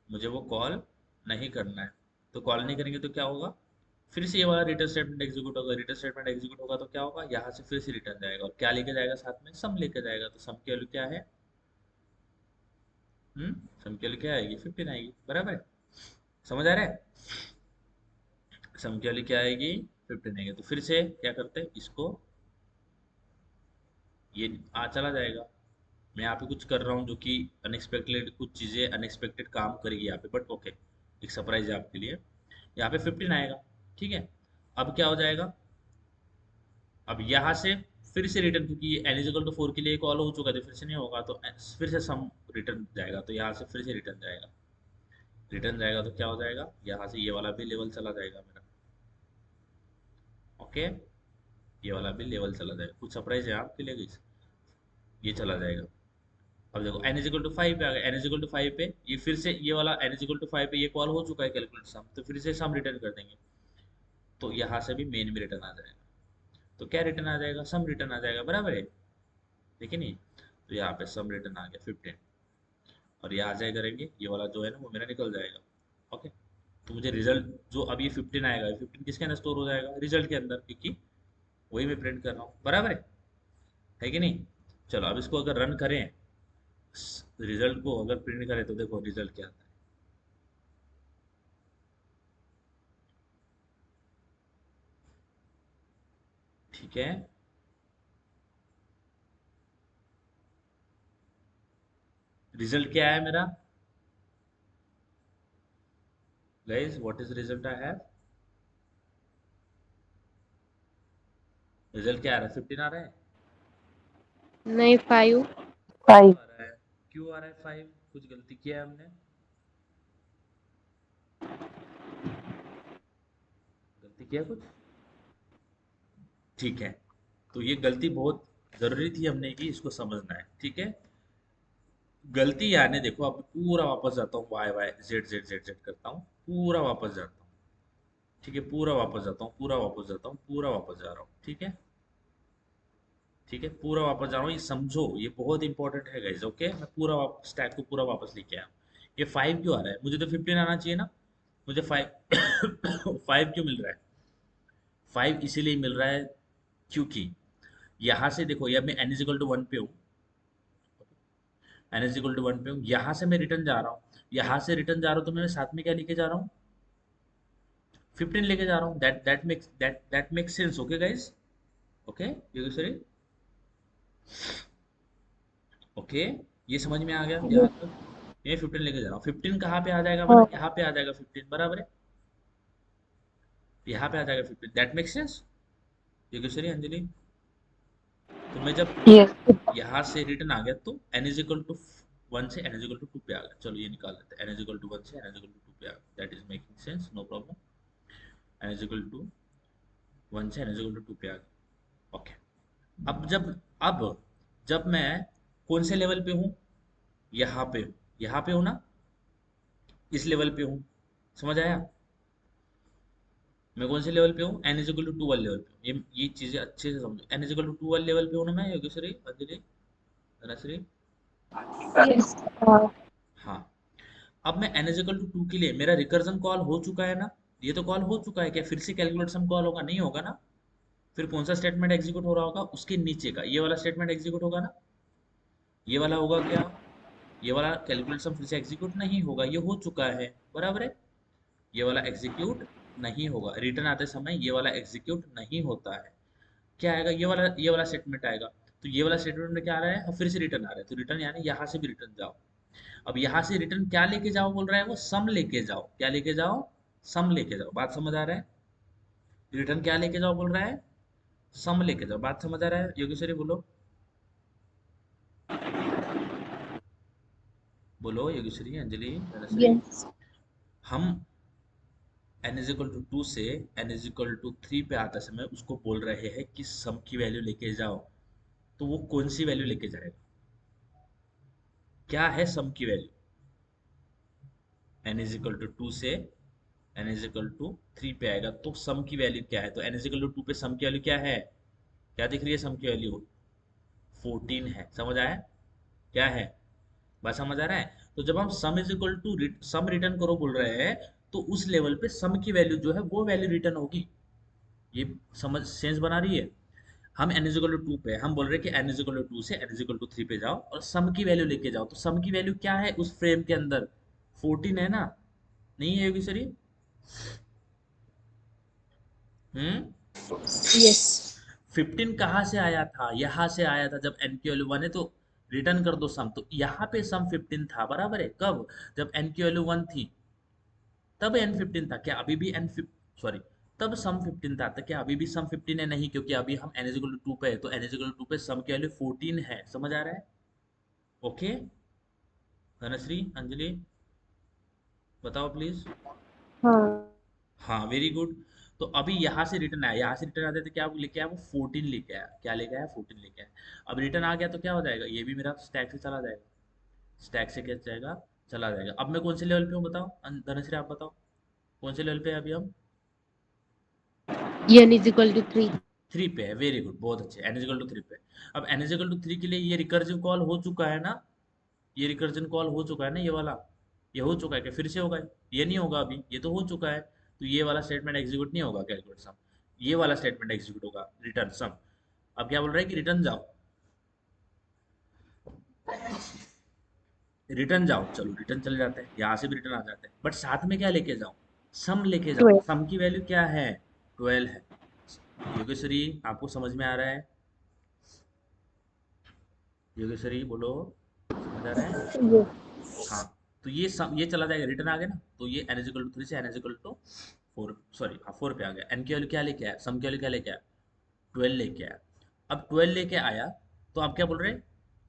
मुझे वो कॉल नहीं करना है। तो कॉल नहीं करेंगे तो क्या होगा? फिर से ये वाला रिटर्न स्टेटमेंट एग्जीक्यूट होगा। रिटर्न स्टेटमेंट एग्जीक्यूट होगा तो क्या होगा? यहाँ से फिर से रिटर्न जाएगा, और क्या लेके जाएगा साथ में? सम लेके जाएगा। तो सम की वैल्यू क्या है? सम की वैल्यू क्या आएगी? 15 आएगी, बराबर है? समझ आ रहा है? सम की वैल्यू क्या आएगी? 15 आएगी। तो फिर से क्या करते हैं इसको, ये चला जाएगा। मैं यहाँ पे कुछ कर रहा हूँ जो कि अनएक्सपेक्टेड, कुछ चीज़ें अनएक्सपेक्टेड काम करेगी यहाँ पे, बट ओके, एक सरप्राइज है आपके लिए। यहाँ पे 15 आएगा, ठीक है। अब क्या हो जाएगा? अब यहाँ से फिर से रिटर्न, क्योंकि एन इजिकल टू 4 के लिए कॉल हो चुका है तो फिर से नहीं होगा, तो फिर से सम रिटर्न जाएगा, तो यहाँ से फिर से रिटर्न जाएगा। रिटर्न जाएगा तो क्या हो जाएगा? यहाँ से ये वाला भी लेवल चला जाएगा मेरा। ओके, ये वाला भी लेवल चला जाएगा। कुछ सरप्राइज है आपके लिए guys? ये चला जाएगा। अब देखो n इजिकल टू 5 पे आ गया। n इजिकल टू 5 पे ये फिर से ये वाला n इजिकल टू 5 पे ये कॉल हो चुका है कैलकुलेट सम, तो फिर से सम रिटर्न कर देंगे, तो यहाँ से भी मेन में रिटर्न आ जाएगा। तो क्या रिटर्न आ जाएगा? सम रिटर्न आ जाएगा, बराबर है? देखिए नहीं, तो यहाँ पे सम रिटर्न आ गया 15, और ये आ जाए करेंगे, ये वाला जो है ना वो मेरा निकल जाएगा। ओके, तो मुझे रिजल्ट जो अब ये 15 आएगा, 15 किसके अंदर स्टोर हो जाएगा? रिजल्ट के अंदर, क्योंकि वही मैं प्रिंट कर रहा हूँ, बराबर है कि नहीं? चलो अब इसको अगर रन करें, रिजल्ट को अगर प्रिंट करें तो देखो रिजल्ट क्या आता है। ठीक है, रिजल्ट क्या है मेरा? Guys, what is result I have? Result क्या आ रहा है? 15 आ रहा है? नहीं 5, क्यों 5, आ रहा है? क्यों आ रहा है 5? कुछ गलती किया है हमने? गलती किया कुछ? ठीक है, तो ये गलती बहुत जरूरी थी हमने की, इसको समझना है, ठीक है। गलती यानी देखो, अब पूरा वापस जाता हूँ, Y Y Z Z Z Z करता हूँ, पूरा वापस जाता हूँ। ठीक है, पूरा वापस जाता हूँ, पूरा वापस जाता हूँ, पूरा वापस जा रहा हूँ, ठीक है। ठीक है, पूरा वापस जा रहा हूँ, ये समझो, ये बहुत इंपॉर्टेंट है गाइस। ओके, मैं पूरा स्टैक को पूरा वापस लेके आया हूँ। ये 5 क्यों आ रहा है? मुझे तो 15 आना चाहिए ना। मुझे 5 5 क्यों मिल रहा है? 5 इसीलिए मिल रहा है क्योंकि यहाँ से देखो, ये मैं n इजिकल टू 1 पे हूँ, n इजिकल टू 1 पे हूँ, यहाँ से मैं रिटर्न जा रहा हूँ, यहाँ से रिटर्न जा रहा हूँ, तो मैं साथ में क्या लेके जा रहा हूँ? 15 लेके जा रहा हूँ। That makes sense. Okay guys, okay Yogeshwari, okay, ये समझ में आ गया यहाँ yes, तक? ये 15 लेके जा रहा हूँ, 15 कहाँ पे आ जाएगा मेरा? हाँ, यहाँ पे आ जाएगा 15, बराबर है? यहाँ पे आ जाएगा 15, that makes sense. Yogeshwari, Anjali, तो मैं जब yes, यहाँ से रिटर्न आ गया तो n इज इक्वल टू 1 से n इज इक्वल टू 2 पे आ गया। चलो ये निकाल लेते हैं, n इज इक्वल टू 1 से n इज इक्वल टू 2 पे आ गया, that is making sense, no problem. n is equal to 1 से n इज इक्वल टू 2 पे आ गया। ओके, अब जब मैं कौन से लेवल पे हूँ, यहाँ पे हूँ ना, इस लेवल पे हूँ, समझ आया? मैं कौन से लेवल पे हूँ, एन इज इक्वल टू 2 वाले लेवल पे हूँ। ये चीजें अच्छे से समझो, एन इज इक्वल टू 2 वाले लेवल पे हूँ ना मैं, योगेश्वरी, अंजलि, धनश्री। Yes. हाँ, अब मैं n इज इक्वल टू 2 के लिए मेरा रिकर्जन कॉल हो चुका है ना, ये तो कॉल हो चुका है, क्या फिर से कैलकुलेट सम कॉल होगा? नहीं होगा ना। फिर कौन सा स्टेटमेंट एग्जीक्यूट हो रहा होगा, उसके नीचे का ये वाला स्टेटमेंट एग्जीक्यूट होगा ना। ये वाला होगा क्या, ये वाला कैलकुलेट सम फिर से एग्जीक्यूट नहीं होगा, ये हो चुका है, बराबर है। ये वाला एग्जीक्यूट नहीं होगा, रिटर्न आते समय ये वाला एग्जीक्यूट नहीं होता है। क्या आएगा, ये वाला स्टेटमेंट आएगा। तो ये वाला स्टेटमेंट में क्या आ रहा है, फिर से रिटर्न आ रहा है, तो रिटर्न यानी यहाँ से भी रिटर्न जाओ। अब यहाँ से रिटर्न क्या लेके जाओ बोल रहा है वो, सम लेके जाओ। क्या लेके जाओ, सम लेके जाओ। बात समझ आ रहा है? रिटर्न क्या लेके जाओ बोल रहा है, सम लेके जाओ। बात समझ आ रहा है योगेश्वरी? बोलो, बोलो योगेश्वरी, अंजलि, धनश्री। Yes. हम n इज इक्वल टू 2 से n इज इक्वल टू 3 पे आते समय उसको बोल रहे हैं कि सम की वैल्यू लेके जाओ। तो वो कौन सी वैल्यू लेके जाएगा, क्या है सम की value? n is equal to 2 से n इज इक्वल टू 3 पे आएगा, तो सम की वैल्यू क्या है? तो n इज इक्वल टू 2 पे सम की वैल्यू क्या है, क्या दिख रही है सम की वैल्यू? 14 है। समझ आया, क्या है? बात समझ आ रहा है? तो जब हम sum is equal to sum return करो बोल रहे हैं, तो उस लेवल पे सम की वैल्यू जो है वो वैल्यू रिटर्न होगी। ये समझ सेंस बना रही है? हम n इज इक्वल टू 2 पे हम बोल रहे हैं कि n इज इक्वल टू 2 से n इज इक्वल टू 3 पे जाओ और सम की वैल्यू लेके जाओ। तो सम की वैल्यू क्या है उस फ्रेम के अंदर, 14 है ना? नहीं है योगी सरी? हम्म। Yes. 15 कहाँ से आया था, यहाँ से आया था। जब n की वैल्यू 1 है तो रिटर्न कर दो सम, तो यहाँ पे सम 15 था, बराबर है। कब, जब n की वैल्यू 1 थी तब n 15 था। क्या अभी भी सॉरी, तब सम 15 था, तो क्या अभी भी सम 15 है? नहीं, क्योंकि अभी हम n इक्वल टू 2 पे है, तो n इक्वल टू 2 पे सम की वैल्यू 14 है। समझ आ रहा है? ओके, धनश्री, अंजलि, बताओ प्लीज। हाँ. हाँ, वेरी गुड। तो अभी यहाँ से रिटर्न आया, यहाँ से रिटर्न आते तो क्या लेके आया वो, 14 लेके आया। क्या लेके आया, 14 लेके आया। अब रिटर्न आ गया तो क्या हो जाएगा, ये भी मेरा स्टैक से चला जाएगा। स्टैक से क्या जाएगा, चला जाएगा। अब मैं कौन से लेवल पे हूँ बताओ, धनश्री आप बताओ, कौन से लेवल पे है अभी हम? N is equal to 3. 3 पे है, वेरी गुड, बहुत अच्छे। n इक्वल टू 3 पे। अब n इक्वल टू 3 के लिए ये रिकर्सिव कॉल हो चुका है ना, ये रिकर्जन कॉल हो चुका है ना, ये वाला, ये हो चुका है कि फिर से होगा? ये नहीं होगा अभी, ये तो हो चुका है। तो ये वाला स्टेटमेंट एग्जीक्यूट नहीं होगा, कैलकुलेट सम। ये वाला स्टेटमेंट एग्जीक्यूट होगा, रिटर्न सम। अब क्या बोल रहा है कि रिटर्न जाओ, रिटर्न जाओ। चलो रिटर्न चले जाते हैं, यहाँ से भी रिटर्न आ जाते हैं, बट साथ में क्या लेके जाओ, सम लेके जाओ। 12. सम की वैल्यू क्या है, 12 है। योगेश्वरी, आपको समझ में आ रहा है? योगेश्वरी बोलो, समझ आ रहा है? Yes. हाँ। तो ये चला जाएगा, रिटर्न आ गया ना, तो ये n इक्वल टू 3 से n इक्वल टू 4, सॉरी हाँ 4 पे आ गया। n की वैल्यू क्या लेके आया, सम की वैल्यू क्या लेके आया, 12 लेके आया। अब 12 लेके आया, तो आप क्या बोल रहे हैं,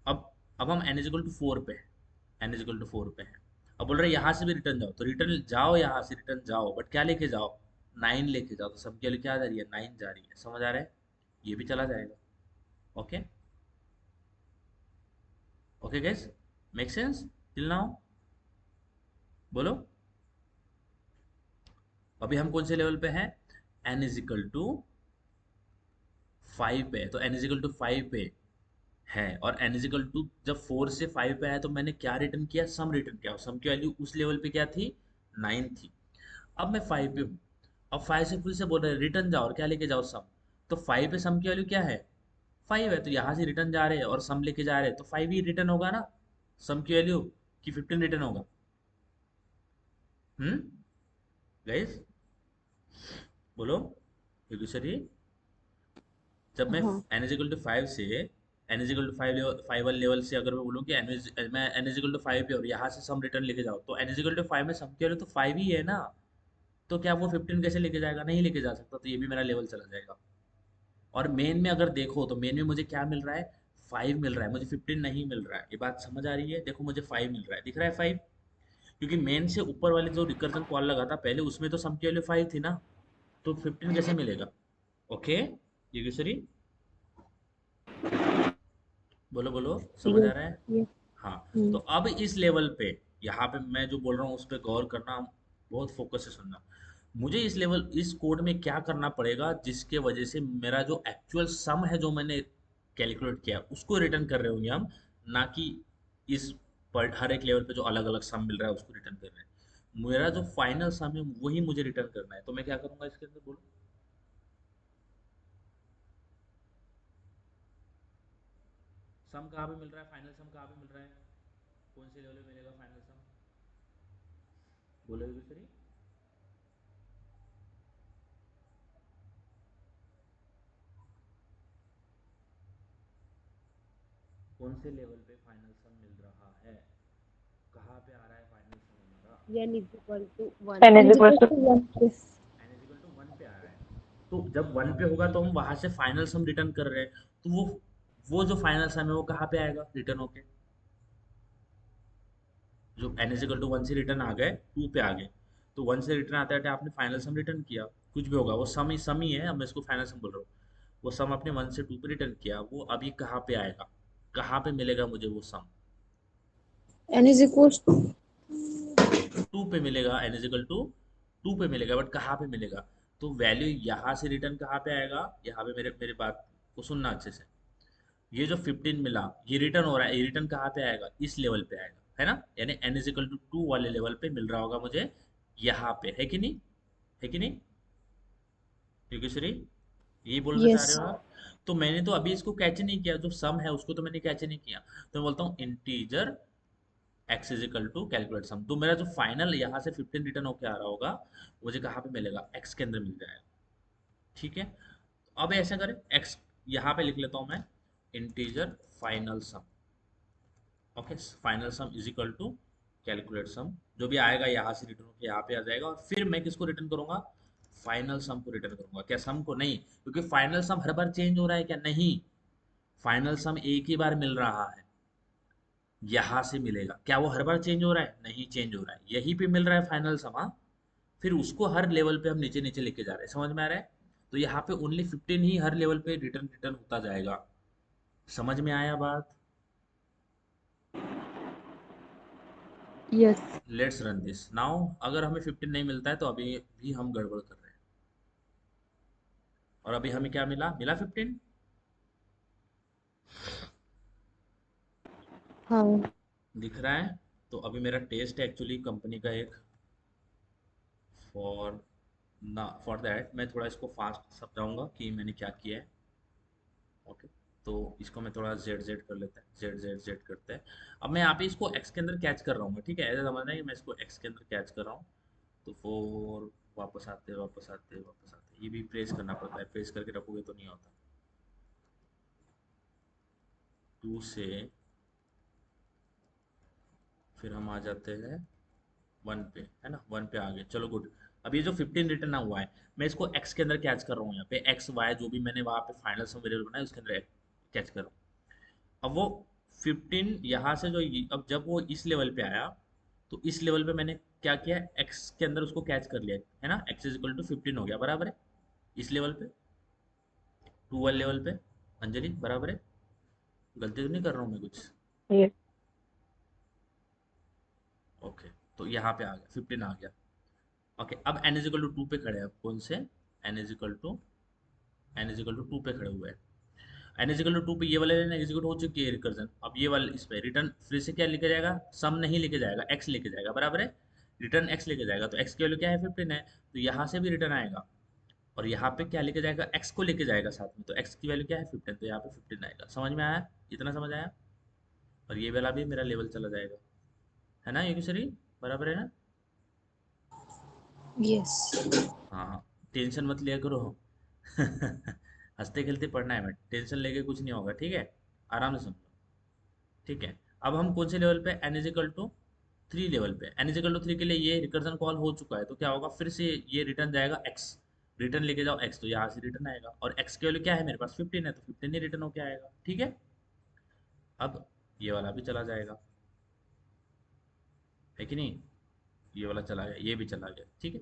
अब हम n इक्वल टू 4 पे है, n इक्वल टू 4 पे है। अब बोल रहे हैं यहाँ से भी रिटर्न जाओ, तो रिटर्न जाओ, यहाँ से रिटर्न जाओ, बट क्या लेके जाओ, 9 लेके जाओ। तो सम की वैल्यू क्या जा रही है, 9 जा रही है। समझ आ रहा है? ये भी चला जाएगा। Okay, okay guys, make sense till now? बोलो, अभी हम कौन से लेवल पे हैं, n इज इक्वल टू 5 पे है, तो n इज इक्वल टू 5 पे है। और n इज इक्वल टू जब 4 से 5 पे आया तो मैंने क्या रिटर्न किया, सम रिटर्न किया। सम की वैल्यू उस लेवल पे क्या थी, 9 थी। अब मैं 5 पे हूँ, अब 5 से फिर से बोल रहे हैं रिटर्न जाओ और क्या लेके जाओ, सम। तो 5 पे सम की वैल्यू क्या है, 5 है, तो यहाँ से रिटर्न जा रहे हैं और सम लेके जा रहे हैं, तो 5 ही रिटर्न होगा ना सम की वैल्यू, कि 15 रिटर्न होगा? हम्म, गाइस, बोलो योगेश्वरी। जब मैं हाँ. n इज इक्वल टू 5 से n is equal to 5 level, 5 वाले लेवल से अगर मैं बोलूँ कि मैं n इज इक्वल टू 5 पे और यहाँ से सम रिटर्न लेके जाओ, तो n इज इक्वल टू 5 में सम की वैल्यू तो 5 ही है ना। तो क्या वो 15 कैसे लेके जाएगा, नहीं लेके जा सकता, तो ये भी मेरा लेवल चला जाएगा। और मेन में अगर देखो तो मेन में मुझे क्या मिल रहा है, 5 मिल रहा है, मुझे 15 नहीं मिल रहा है। ये बात समझ आ रही है? देखो मुझे 5 मिल रहा है, दिख रहा है 5, क्योंकि मेन से ऊपर वाले जो रिकर्जन कॉल लगा था पहले उसमें तो सम की वैल्यू 5 थी ना, तो 15 कैसे मिलेगा? ओके योगेश्वरी, बोलो बोलो, समझ आ यस रहा है? यस। हाँ। तो हम्म। अब इस लेवल पे, यहाँ पे मैं जो बोल रहा हूँ उस पर गौर करना, बहुत फोकस से सुनना। मुझे इस लेवल, इस कोड में क्या करना पड़ेगा जिसके वजह से मेरा जो एक्चुअल सम है जो मैंने कैलकुलेट किया उसको रिटर्न कर रहे होंगे हम, ना कि इस पर हर एक लेवल पे जो अलग अलग सम मिल रहा है उसको रिटर्न कर रहे हैं। मेरा जो फाइनल सम है वही मुझे रिटर्न करना है, तो मैं क्या करूंगा इसके अंदर, बोलो। सम कहाँ पे मिल रहा है, फाइनल सम कहाँ पे मिल रहा है, कौन से लेवल में मिलेगा फाइनल सम, बोलो दूसरी। कौन से लेवल पे फाइनल सम मिल रहा है, कहाँ पे आ रहा है फाइनल सम हमारा? n is equal to 1 n n is is equals equal to to 1 yes n is equal to one पे आ रहा है, तो जब वन पे होगा तो हम वहां से फाइनल सम रिटर्न कर रहे हैं, तो वो जो फाइनल सम है वो कहाँ पे आएगा रिटर्न होके, जो n is equal to one से रिटर्न आ गए टू पे आ गए, तो वन से रिटर्न आते आते आपने फाइनल सम रिटर्न किया, कुछ भी होगा वो सम ही है, अब मैं इसको फाइनल सम बोल रहा हूँ। वो सम आपने वन से टू पे रिटर्न किया, वो अभी कहाँ पे आएगा, कहाँ पे मिलेगा मुझे वो sum? n is equals to two पे मिलेगा, एन इजिकल टू टू पे मिलेगा, बट कहाँ पे मिलेगा? तो वैल्यू यहाँ से रिटर्न कहाँ पे आएगा, यहाँ पे मेरे मेरी बात को सुनना अच्छे से। ये जो 15 मिला ये रिटर्न हो रहा है, ये रिटर्न कहाँ पे आएगा, इस लेवल पे आएगा, है ना? यानी एन इजिकल टू टू वाले लेवल पे मिल रहा होगा मुझे, यहाँ पे, है कि नहीं? है कि नहीं योगेश्वरी, यही बोलना चाह रहे yes हो आप? तो मैंने तो अभी इसको कैच नहीं किया, जो सम है उसको तो मैंने कैच नहीं किया, तो मैं बोलता हूँ integer X is equal to calculate sum, तो मेरा जो फाइनल यहाँ से 15 रिटर्न होके आ रहा होगा मुझे कहाँ पे मिलेगा, एक्स के अंदर मिल जाएगा। ठीक है, तो अब ऐसा करें, एक्स यहाँ पे लिख लेता हूँ मैं, integer final sum. Okay, final sum is equal to calculate sum, जो भी आएगा यहाँ से रिटर्न होकर यहाँ पे आ जाएगा, और फिर मैं किसको रिटर्न करूंगा, फाइनल सम को रिटर्न करूंगा, क्या सम को नहीं, क्योंकि फाइनल सम हर बार चेंज हो रहा है क्या, नहीं, फाइनल सम एक ही बार मिल रहा है, यहाँ से मिलेगा, क्या वो हर बार चेंज हो रहा है, नहीं चेंज हो रहा है, यहीं पे मिल रहा है फाइनल सम, हाँ? फिर उसको हर लेवल पे हम नीचे नीचे लेके जा रहे हैं, समझ में आ रहा है? तो यहाँ पे ओनली 15 ही हर लेवल पे रिटर्न रिटर्न होता जाएगा, समझ में आया बात? yes let's run this now, अगर हमें 15 नहीं मिलता है तो अभी भी हम गड़बड़ कर रहे हैं, और अभी हमें क्या मिला, मिला 15, हाँ दिख रहा है? तो अभी मेरा टेस्ट है एक्चुअली कंपनी का एक, फॉर ना फॉर दैट मैं थोड़ा इसको फास्ट समझाऊंगा कि मैंने क्या किया है। ओके, तो इसको मैं थोड़ा जेड जेड कर लेते हैं, जेड जेड जेड करते हैं। अब मैं यहाँ पे इसको एक्स के अंदर कैच कर रहा हूँ, ठीक है, ऐसा समझना है कि मैं इसको एक्स के अंदर कैच कर रहा हूँ। तो फोर, वापस आते वापस आते वापस आते, ये भी प्रेस करना पड़ता है, प्रेस करके रखोगे तो नहीं होता। टू से फिर हम आ जाते हैं वन पे, है ना, वन पे आ गए, चलो गुड। अब ये जो 15 रिटर्न हुआ है, मैं इसको एक्स के अंदर कैच कर रहा हूँ, यहाँ पे एक्स वाई जो भी मैंने वहाँ पे फाइनल सम वेरिएबल बनाया उसके अंदर कैच कर रहा हूँ। अब वो 15 यहाँ से जो अब जब वो इस लेवल पे आया, तो इस लेवल पे मैंने क्या किया, एक्स के अंदर उसको कैच कर लिया, है ना, एक्स इज इक्वल टू 15 हो गया, बराबर है, इस लेवल पे, टू वन लेवल पे, अंजलि बराबर है, गलती तो नहीं कर रहा हूँ मैं कुछ? yes ओके, तो यहाँ पे आ गया 15 आ गया। ओके, अब n is equal to two पे खड़े हैं, कौन से, n is equal to, n is equal to two पे खड़े हुए हैं। N is equal to two पे ये वाले लाइन एग्जीक्यूट हो चुकी है रिकर्जन, अब ये वाले इस पे रिटर्न फिर से क्या लेके जाएगा, सम नहीं लेके जाएगा, एक्स लेके जाएगा, बराबर है, रिटर्न एक्स लेके जाएगा, तो एक्स की वैल्यू क्या है 15 है, तो यहाँ से भी रिटर्न आएगा, और यहाँ पे क्या लेके जाएगा, एक्स को लेके जाएगा साथ में, तो एक्स की वैल्यू क्या है 15, तो यहाँ पे 15 आएगा, समझ में आया, इतना समझ आया? और ये वाला भी मेरा लेवल चला जाएगा, है ना योगेश्वरी, बराबर है ना? yes हाँ हाँ, टेंशन मत लिया करो। हंसते खेलते पढ़ना है, मैं टेंशन लेके कुछ नहीं होगा, ठीक है, आराम से समझो। ठीक है, अब हम कौन से लेवल पे, n is equal to three level पे, एन इजिकल टू थ्री के लिए ये रिकर्जन कॉल हो चुका है, तो क्या होगा, फिर से ये रिटर्न जाएगा एक्स, रिटर्न लेके जाओ एक्स, तो यहाँ से रिटर्न आएगा, और एक्स की वैल्यू क्या है मेरे पास 15 है, तो 15 ही रिटर्न होके आएगा, ठीक है। अब ये वाला भी चला जाएगा, है कि नहीं, ये वाला चला गया, ये भी चला गया, ठीक है।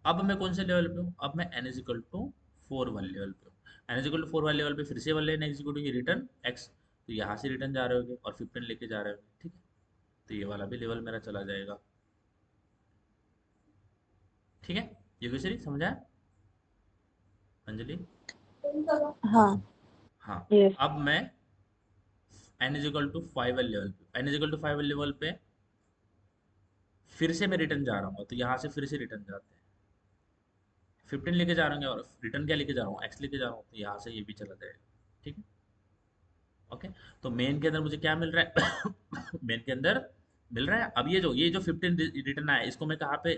अब मैं कौन से लेवल पे हूँ, अब मैं एन इजिकल टू फोर वाले लेवल पे हूँ, एन इजिकल टू फोर वाले लेवल पे फिर से वाले एन एग्जीक्यूट होगी, रिटर्न एक्स, तो यहाँ से रिटर्न जा रहे होगे और 15 लेके जा रहे होगे, ठीक है। तो ये वाला भी लेवल मेरा चला जाएगा, ठीक है। योगेश्वरी समझा है? अंजलि? हाँ। हाँ। यस। अब मैं n इज इक्वल टू 5 वाले लेवल पे, n इज इक्वल टू 5 वाले लेवल पे फिर से मैं रिटर्न जा रहा हूँ, तो यहाँ से फिर से रिटर्न जाते हैं। 15 लेके जा रहे हैं और रिटर्न क्या लेके जा रहा हूँ, x लेके जा रहा हूँ, तो यहाँ से ये भी चला जाएगा, ठीक है। ओके। तो मेन के अंदर मुझे क्या मिल रहा है? मेन के अंदर मिल रहा है, अब ये जो 15 रिटर्न आया, इसको मैं कहाँ पे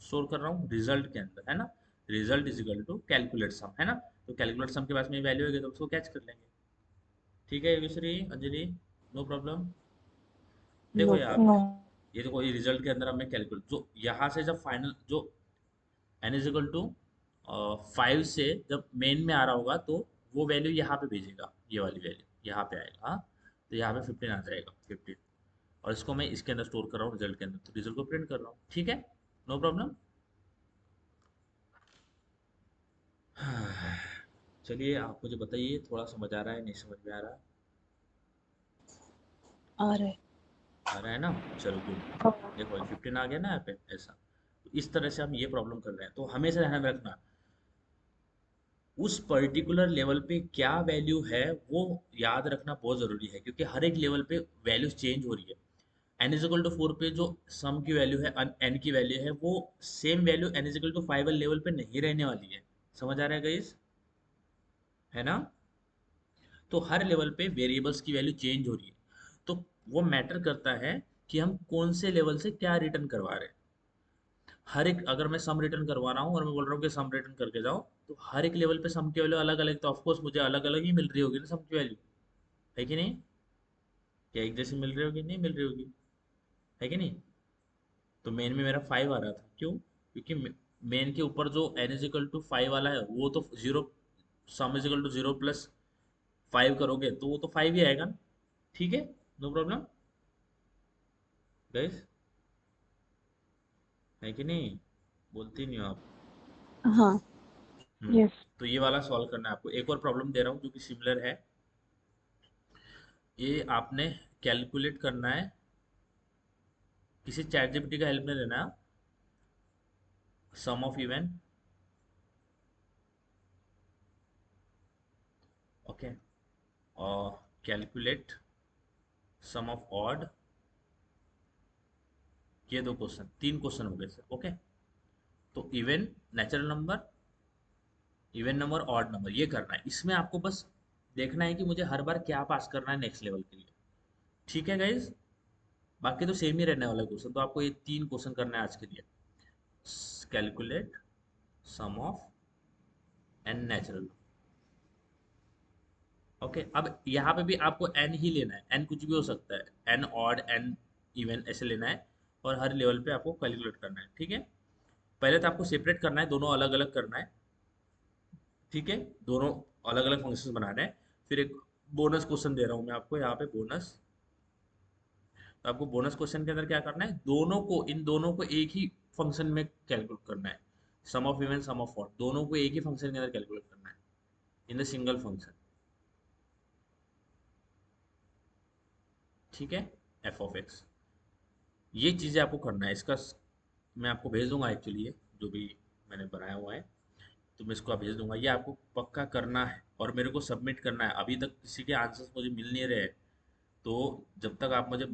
स्टोर कर रहा हूँ? रिजल्ट के अंदर, है ना। Result is equal to calculate sum, है ना। तो कैलकुलेट सम के पास में वैल्यू है तो उसको कैच कर लेंगे, ठीक है योगेश्वरी, अंजलि? No problem. देखो नो। यार, ये देखो, ये रिजल्ट के अंदर हमें कैलकुलेट, जो यहाँ से जब फाइनल जो n इज इक्वल टू 5 से जब मेन में आ रहा होगा, तो वो वैल्यू यहाँ पे भेजेगा, ये वाली वैल्यू यहाँ पे आएगा, हाँ। तो यहाँ पे 15 आ जाएगा, 15। और इसको मैं इसके अंदर स्टोर कर रहा हूँ रिजल्ट के अंदर, तो रिजल्ट को प्रिंट कर रहा हूँ, ठीक है। No problem. चलिए आप मुझे बताइए, थोड़ा समझ आ रहा है, नहीं समझ में आ रहा? आ रहा है। आ रहा है ना? चलो गुड। देखो 15 आ गया ना यहाँ पे, ऐसा। तो इस तरह से हम ये प्रॉब्लम कर रहे हैं, तो हमेशा ध्यान में रखना, उस पर्टिकुलर लेवल पे क्या वैल्यू है वो याद रखना बहुत ज़रूरी है, क्योंकि हर एक लेवल पे वैल्यूज चेंज हो रही है। n इज इक्वल टू 4 पे जो सम की वैल्यू है, n की वैल्यू है, वो same value n is equal to 5 वाले लेवल पे नहीं रहने वाली है। समझ आ रहा है गाइस? है ना। तो हर लेवल पे वेरिएबल्स की वैल्यू चेंज हो रही है, तो वो मैटर करता है कि हम कौन से लेवल से क्या रिटर्न करवा रहे हैं। हर एक, अगर मैं सम रिटर्न करवा रहा हूँ और मैं बोल रहा हूँ कि सम रिटर्न करके जाओ, तो हर एक लेवल पे सम की वैल्यू अलग अलग, तो ऑफकोर्स मुझे अलग अलग ही मिल रही होगी ना सम की वैल्यू, है कि नहीं? क्या एक जैसी मिल रही होगी? नहीं मिल रही होगी, है कि नहीं? तो मेन में मेरा 5 आ रहा था, क्यों? क्योंकि मेन के ऊपर जो n इज इक्वल टू 5 वाला है, वो तो zero, sum is equal to 0 plus 5 करोगे तो वो तो 5 ही आएगा ना, ठीक है। नो प्रॉब्लम गाइस, है कि नहीं? बोलती नहीं हो आप। हाँ। हम्म। यस। तो ये वाला सॉल्व करना है आपको। एक और प्रॉब्लम दे रहा हूँ जो कि सिमिलर है, ये आपने कैलकुलेट करना है, किसी चैट जीपीटी का हेल्प नहीं लेना, सम ऑफ इवन, ओके, और कैलकुलेट सम ऑफ ऑड, ये दो क्वेश्चन, तीन क्वेश्चन हो गए सर, ओके। तो even natural number, even number, odd number, ये करना है। इसमें आपको बस देखना है कि मुझे हर बार क्या पास करना है नेक्स्ट लेवल के लिए, ठीक है गाइज। बाकी तो सेम ही रहने वाला क्वेश्चन, तो आपको ये तीन क्वेश्चन करना है आज के लिए। Calculate sum of n natural, okay. अब यहाँ पे भी आपको एन ही लेना है, एन कुछ भी हो सकता है, एन ऑड, एन इवन, ऐसे लेना है, और हर लेवल पे आपको कैलकुलेट करना है, ठीक है। पहले तो आपको सेपरेट करना है, दोनों अलग अलग करना है, ठीक है। दोनों अलग अलग फंक्शंस बनाने हैं। फिर एक बोनस क्वेश्चन दे रहा हूँ मैं आपको यहाँ पे, बोनस। तो आपको बोनस क्वेश्चन के अंदर क्या करना है, दोनों को, इन दोनों को एक ही फंक्शन में कैलकुलेट करना है। Sum of even, sum of odd, दोनों को एक ही फंक्शन के अंदर कैलकुलेट करना है, इन द सिंगल फंक्शन, ठीक है। एफ ऑफ एक्स, ये चीज़ें आपको करना है। मैं आपको भेज दूंगा एक्चुअली, ये जो भी मैंने बनाया हुआ है, तो मैं इसको आप भेज दूंगा, ये आपको पक्का करना है और मेरे को सबमिट करना है। अभी तक किसी के आंसर्स मुझे मिल नहीं रहे हैं, तो जब तक आप मुझे